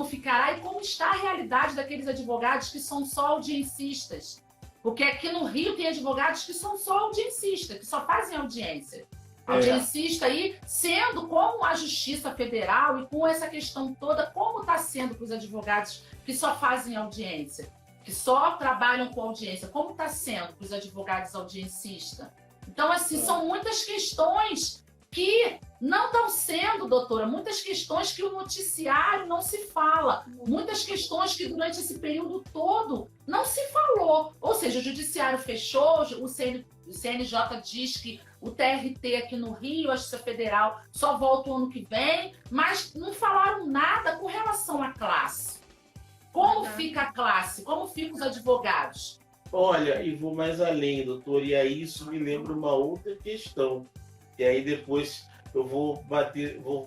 ficará e como está a realidade daqueles advogados que são só audiencistas. Porque aqui no Rio tem advogados que são só audiencistas, que só fazem audiência. Audiencista aí, sendo como a Justiça Federal e com essa questão toda, como está sendo para os advogados que só fazem audiência, que só trabalham com audiência, como está sendo para os advogados audiencistas? Então, assim, são muitas questões que não estão sendo, doutora, muitas questões que o noticiário não se fala, muitas questões que durante esse período todo não se falou. Ou seja, o judiciário fechou, o CNJ diz que o TRT aqui no Rio, a Justiça Federal, só volta o ano que vem, mas não falaram nada com relação à classe. Como fica a classe? Como ficam os advogados? Olha, e vou mais além, doutor, e aí isso me lembra uma outra questão. E aí depois eu vou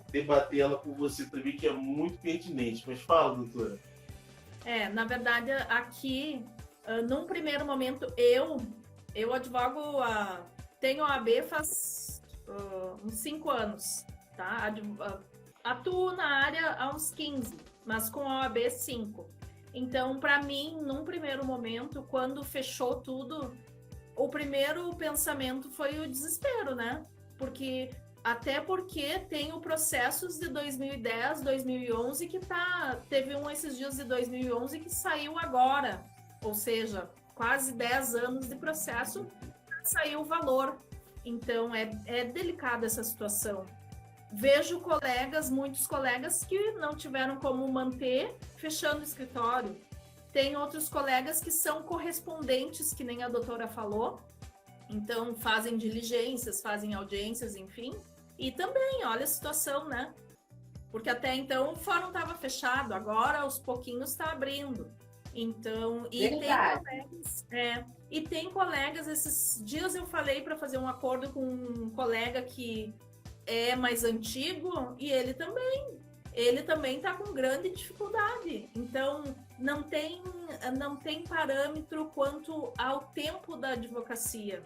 debater ela com você também, que é muito pertinente. Mas fala, doutora. Na verdade, aqui, num primeiro momento, eu advogo, tenho OAB faz uns 5 anos, tá? Atuo na área há uns 15, mas com OAB 5. Então, para mim, num primeiro momento, quando fechou tudo, o primeiro pensamento foi o desespero, né? Porque tem o processos de 2010, 2011 que teve esses dias de 2011 que saiu agora, ou seja, quase 10 anos de processo, saiu o valor. Então é delicada essa situação. Vejo muitos colegas que não tiveram como manter fechando o escritório. Tem outros colegas que são correspondentes, que nem a doutora falou. Então, fazem diligências, fazem audiências, enfim. E também, olha a situação, né? Porque até então o fórum estava fechado, agora aos pouquinhos está abrindo. Então, tem colegas, esses dias eu falei para fazer um acordo com um colega que é mais antigo e ele também está com grande dificuldade. Então, não tem parâmetro quanto ao tempo da advocacia.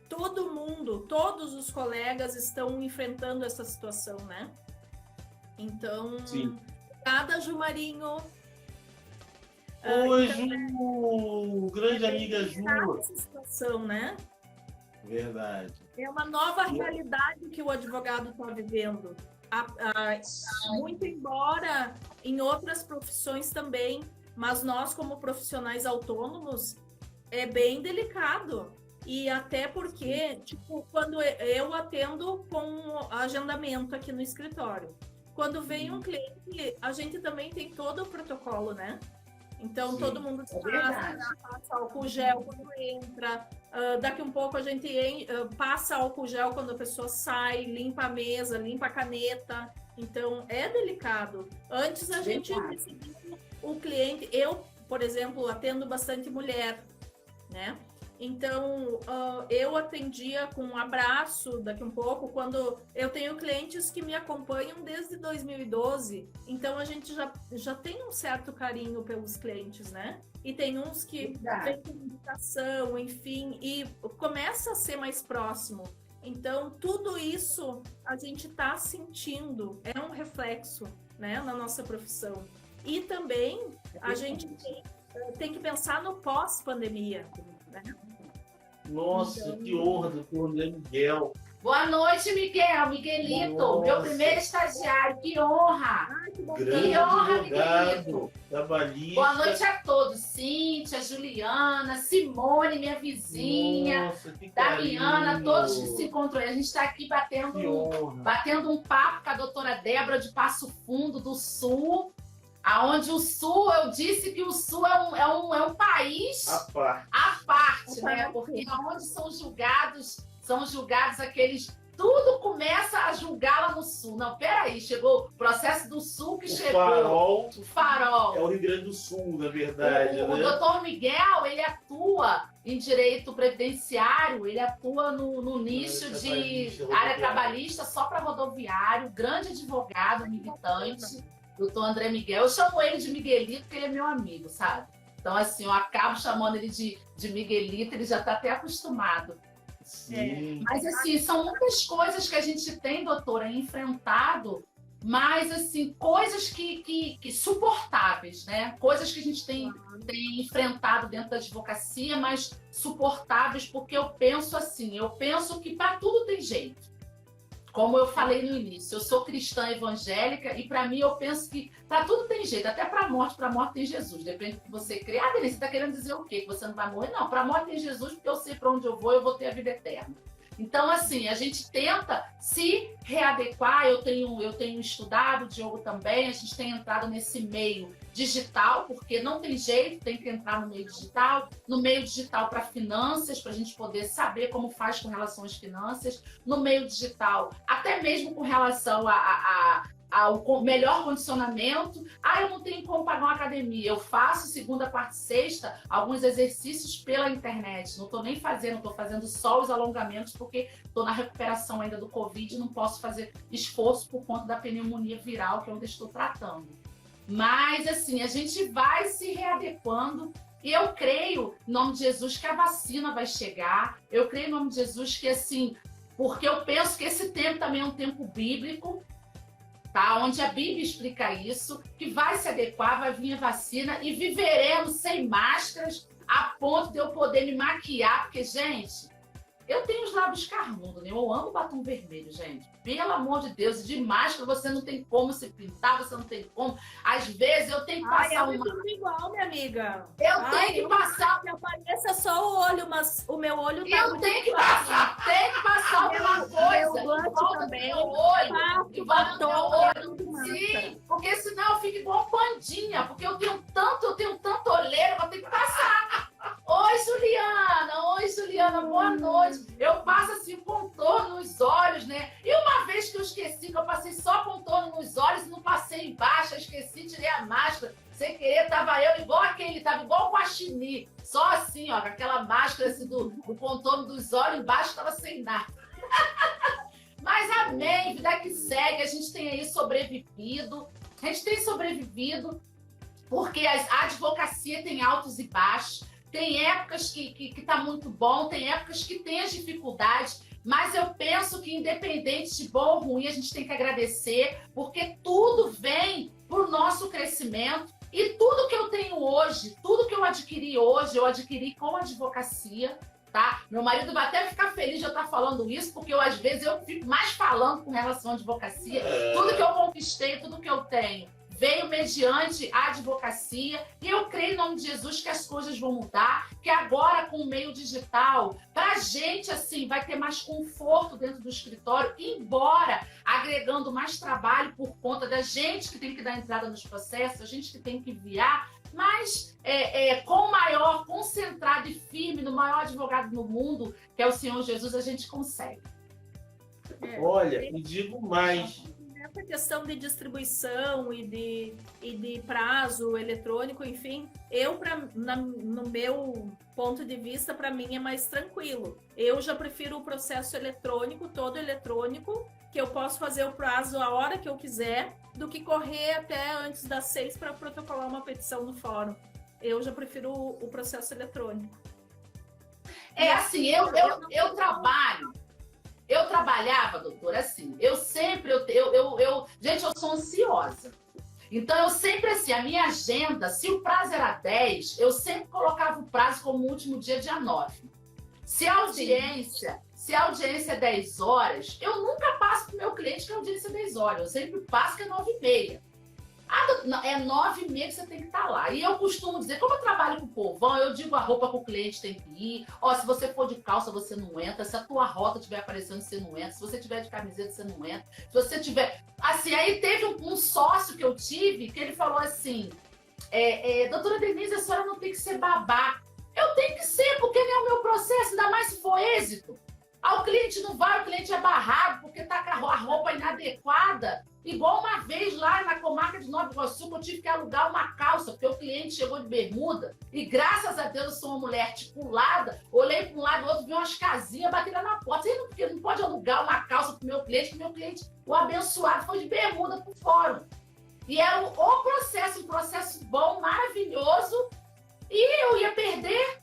Todo mundo, todos os colegas estão enfrentando essa situação, né? Então, obrigada, Jumarinho. Oi, Ju! Grande amiga Ju! Essa situação, né? Verdade. É uma nova realidade que o advogado está vivendo. Muito embora em outras profissões também, mas nós, como profissionais autônomos, é bem delicado. E até porque, quando eu atendo com agendamento aqui no escritório, quando vem um cliente, a gente também tem todo o protocolo, né? Então, todo mundo passa álcool gel quando entra, daqui um pouco a gente passa álcool gel quando a pessoa sai, limpa a mesa, limpa a caneta. Então, é delicado. Antes a gente recebia o cliente, eu, por exemplo, atendo bastante mulher, né? Então, eu atendia com um abraço daqui um pouco, quando eu tenho clientes que me acompanham desde 2012, então a gente já tem um certo carinho pelos clientes, né? E tem uns que têm comunicação, enfim, e começa a ser mais próximo. Então, tudo isso a gente está sentindo, é um reflexo, né, na nossa profissão. E também a gente tem que pensar no pós-pandemia, né? Nossa, então, que honra, doutor Miguel. Boa noite, Miguelito. Nossa. Meu primeiro estagiário, que honra. Que honra, Miguelito. Trabalhista. Boa noite a todos. Cíntia, Juliana, Simone, minha vizinha, nossa, que Damiana, todos que se encontram aí. A gente está aqui batendo um papo com a doutora Débora de Passo Fundo do Sul. Aonde o Sul, eu disse que o Sul é um país à parte, né? Porque aonde são julgados aqueles tudo começa a julgar lá no Sul. Não, peraí, chegou o processo do Sul que chegou. O farol. É o Rio Grande do Sul, na verdade, O doutor Miguel, ele atua em direito previdenciário, ele atua no nicho de área trabalhista só para rodoviário, grande advogado, militante, doutor André Miguel. Eu chamo ele de Miguelito porque ele é meu amigo, sabe? Então, assim, eu acabo chamando ele de Miguelito, ele já está até acostumado. Sim. Mas, assim, são muitas coisas que a gente tem, doutora, enfrentado, mas, assim, coisas que suportáveis, né? Coisas que a gente tem enfrentado dentro da advocacia, mas suportáveis, porque eu penso assim, eu penso que para tudo tem jeito. Como eu falei no início, eu sou cristã evangélica e para mim eu penso que para tudo tem jeito, até para a morte tem Jesus. Depende do que você crê. Ah, Denise, você está querendo dizer o quê? Que você não vai morrer? Não, para a morte tem Jesus porque eu sei para onde eu vou ter a vida eterna. Então, assim, a gente tenta se readequar. Eu tenho estudado, o Diogo também, a gente tem entrado nesse meio digital, porque não tem jeito, tem que entrar no meio digital para finanças, para a gente poder saber como faz com relação às finanças, no meio digital, até mesmo com relação ao melhor condicionamento. Ah, eu não tenho como pagar uma academia. Eu faço segunda, quarta e sexta alguns exercícios pela internet. Não estou nem fazendo, estou fazendo só os alongamentos porque estou na recuperação ainda do Covid e não posso fazer esforço por conta da pneumonia viral que eu ainda estou tratando. Mas, assim, a gente vai se readequando e eu creio, em nome de Jesus, que a vacina vai chegar. Eu creio, em nome de Jesus, que, assim, porque eu penso que esse tempo também é um tempo bíblico, tá? Onde a Bíblia explica isso, que vai se adequar, vai vir a vacina e viveremos sem máscaras a ponto de eu poder me maquiar, porque, gente, eu tenho os lábios carnudos, né? Eu amo batom vermelho, gente. Pelo amor de Deus, de máscara você não tem como se pintar, você não tem como. Às vezes eu tenho que passar uma... tudo igual, minha amiga. Eu tenho que passar... Que apareça só o olho, mas o meu olho tá... Eu tenho que passar alguma coisa. Meu volta também. Meu olho. E batom, olho. Sim, porque senão eu fico igual pandinha, porque eu tenho tanto olheiro que eu tenho que passar. Oi, Juliana, boa noite. Eu passo assim o contorno nos olhos, né? E uma vez que eu esqueci, que eu passei só contorno nos olhos e não passei embaixo, eu esqueci, tirei a máscara. Sem querer, tava eu tava igual o Guaxinim. Só assim, ó, com aquela máscara assim, do contorno dos olhos, embaixo tava sem nada. Mas amém, vida que segue, a gente tem aí sobrevivido. A gente tem sobrevivido porque a advocacia tem altos e baixos. Tem épocas que tá muito bom, tem épocas que tem as dificuldades, mas eu penso que independente de bom ou ruim, a gente tem que agradecer, porque tudo vem pro nosso crescimento e tudo que eu tenho hoje, tudo que eu adquiri hoje, eu adquiri com a advocacia, tá? Meu marido vai até ficar feliz de eu estar falando isso, porque às vezes eu fico mais falando com relação à advocacia, tudo que eu conquistei, tudo que eu tenho veio mediante a advocacia e eu creio em nome de Jesus que as coisas vão mudar, que agora com o meio digital, pra gente assim, vai ter mais conforto dentro do escritório, embora agregando mais trabalho por conta da gente que tem que dar entrada nos processos, a gente que tem que enviar, mas com o maior concentrado e firme, no maior advogado do mundo, que é o Senhor Jesus, a gente consegue. Olha, e digo mais... Essa questão de distribuição e de prazo eletrônico, enfim, no meu ponto de vista, para mim é mais tranquilo. Eu já prefiro o processo eletrônico, todo eletrônico, que eu posso fazer o prazo a hora que eu quiser, do que correr até antes das 6 para protocolar uma petição no fórum. Eu já prefiro o processo eletrônico. Assim, eu trabalho. Eu trabalhava, doutora, assim, gente, eu sou ansiosa. Então, eu sempre, assim, a minha agenda, se o prazo era 10, eu sempre colocava o prazo como último dia 9. Se a audiência é 10 horas, eu nunca passo para o meu cliente que a audiência é 10 horas. Eu sempre passo que é 9h30. É 9h30 que você tem que estar lá. E eu costumo dizer, como eu trabalho com o povão, eu digo a roupa que o cliente tem que ir. Se você for de calça, você não entra. Se a tua rota estiver aparecendo, você não entra. Se você tiver de camiseta, você não entra. Se você tiver... Assim, aí teve um sócio que eu tive, que ele falou assim, doutora Denise, a senhora não tem que ser babaca. Eu tenho que ser, porque não é o meu processo, ainda mais se for êxito. Aí o cliente não vai, o cliente é barrado porque tá com a roupa inadequada. Igual uma vez lá na comarca de Nova Iguaçu, eu tive que alugar uma calça, porque o cliente chegou de bermuda, e graças a Deus eu sou uma mulher articulada, olhei para um lado e outro, vi umas casinhas batendo na porta. Porque não pode alugar uma calça para o meu cliente, que meu cliente, o abençoado, foi de bermuda para o fórum. E era um processo bom, maravilhoso, e eu ia perder,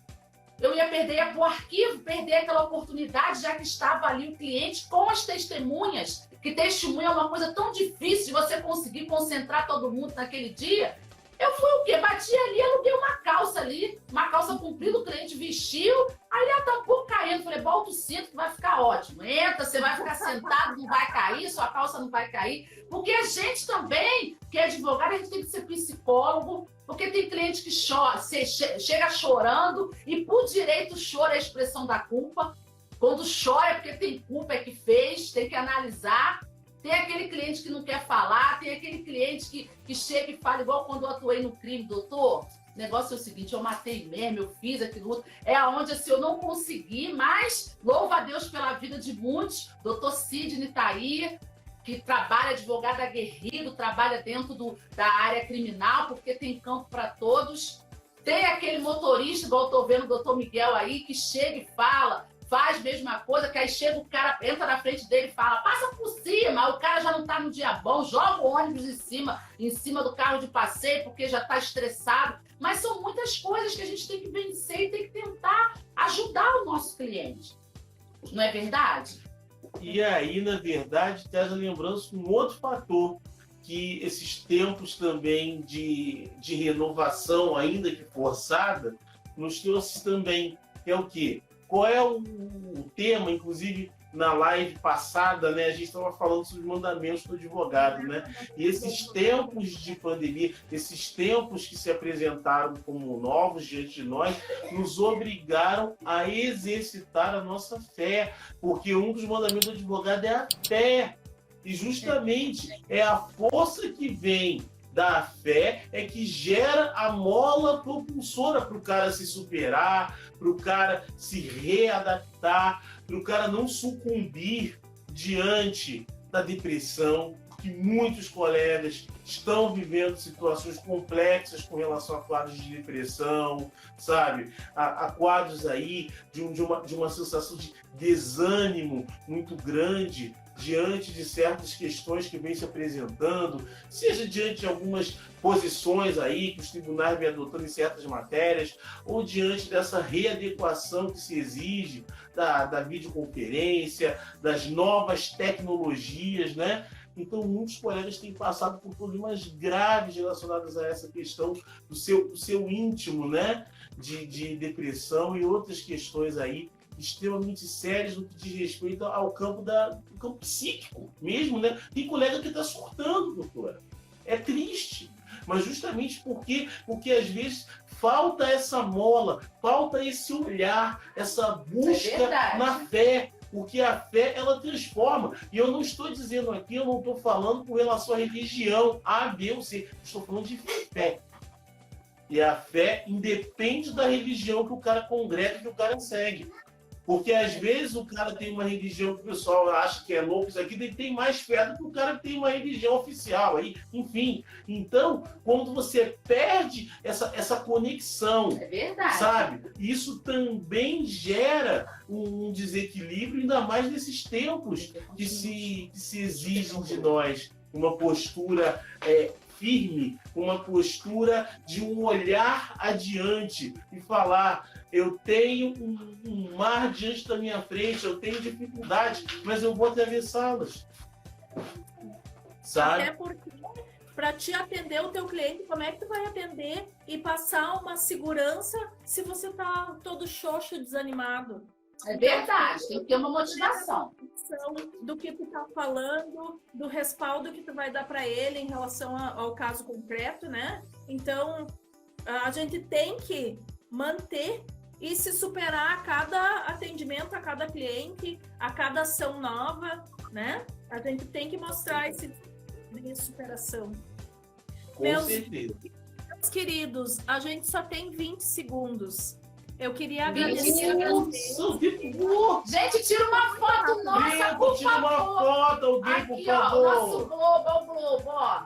ia para o arquivo, perder aquela oportunidade, já que estava ali o cliente com as testemunhas, que testemunha é uma coisa tão difícil de você conseguir concentrar todo mundo naquele dia. Eu fui o quê? Bati ali, aluguei uma calça comprida, o cliente vestiu, aí ela tá um pouco caindo. Falei, bota o cinto que vai ficar ótimo. Entra, você vai ficar sentado, não vai cair, sua calça não vai cair. Porque a gente também, que é advogado, a gente tem que ser psicólogo, porque tem cliente que chora, chega chorando, e por direito chora a expressão da culpa. Quando chora é porque tem culpa, é que fez, tem que analisar. Tem aquele cliente que não quer falar, tem aquele cliente que chega e fala, igual quando eu atuei no crime, doutor, o negócio é o seguinte, eu matei mesmo, eu fiz aquilo outro. É onde assim, eu não consegui, mas louva a Deus pela vida de muitos. Doutor Sidney tá aí, que trabalha, advogado aguerrido, trabalha dentro da área criminal, porque tem campo para todos. Tem aquele motorista, igual eu tô vendo o doutor Miguel aí, que chega e fala, faz a mesma coisa, que aí chega o cara, entra na frente dele e fala, passa por cima, o cara já não tá no dia bom, joga o ônibus em cima do carro de passeio, porque já tá estressado. Mas são muitas coisas que a gente tem que vencer e tem que tentar ajudar o nosso cliente. Não é verdade? E aí, na verdade, traz a lembrança um outro fator, que esses tempos também de renovação, ainda que forçada, nos trouxe também, que é o quê? Qual é o tema, inclusive na live passada, né, a gente estava falando sobre os mandamentos do advogado, né? E esses tempos de pandemia, esses tempos que se apresentaram como novos diante de nós, nos obrigaram a exercitar a nossa fé, porque um dos mandamentos do advogado é a fé. E justamente é a força que vem da fé é que gera a mola propulsora para o cara se superar, para o cara se readaptar, para o cara não sucumbir diante da depressão, que muitos colegas estão vivendo situações complexas com relação a quadros de depressão, sabe? Há quadros aí de uma sensação de desânimo muito grande diante de certas questões que vêm se apresentando, seja diante de algumas posições aí que os tribunais vêm adotando em certas matérias, ou diante dessa readequação que se exige da videoconferência, das novas tecnologias, né? Então, muitos colegas têm passado por problemas graves relacionados a essa questão do seu íntimo, né? De depressão e outras questões aí extremamente sérias no que diz respeito ao campo do campo psíquico mesmo, né? Tem colega que está surtando, doutora. É triste, mas justamente porque às vezes falta essa mola, falta esse olhar, essa busca na fé, porque a fé ela transforma. E eu não estou dizendo aqui, eu não estou falando com relação à religião A, B ou C, estou falando de fé. E a fé independe da religião que o cara congrega, que o cara segue. Porque às vezes o cara tem uma religião que o pessoal acha que é louco, isso aqui, ele tem mais fé do que o cara que tem uma religião oficial. Aí, enfim, então, quando você perde essa conexão, sabe? Isso também gera um desequilíbrio, ainda mais nesses tempos que se exigem de nós uma postura firme, uma postura de um olhar adiante e falar, eu tenho um mar diante da minha frente, eu tenho dificuldades, mas eu vou atravessá-las. Sabe? Até porque, para te atender o teu cliente, como é que tu vai atender e passar uma segurança se você tá todo xoxo, desanimado? É verdade, tem que ter uma motivação. Do que tu tá falando, do respaldo que tu vai dar para ele em relação ao caso concreto, né? Então, a gente tem que manter e se superar a cada atendimento, a cada cliente, a cada ação nova, né? A gente tem que mostrar esse de superação. Com certeza. Meus queridos, a gente só tem 20 segundos. Eu queria agradecer. Nossa, o tempo. Gente, tira uma foto nossa, Tempo, por tira uma favor. foto, alguém, por Aqui, ó, o favor. nosso Globo, ó, o Globo, ó.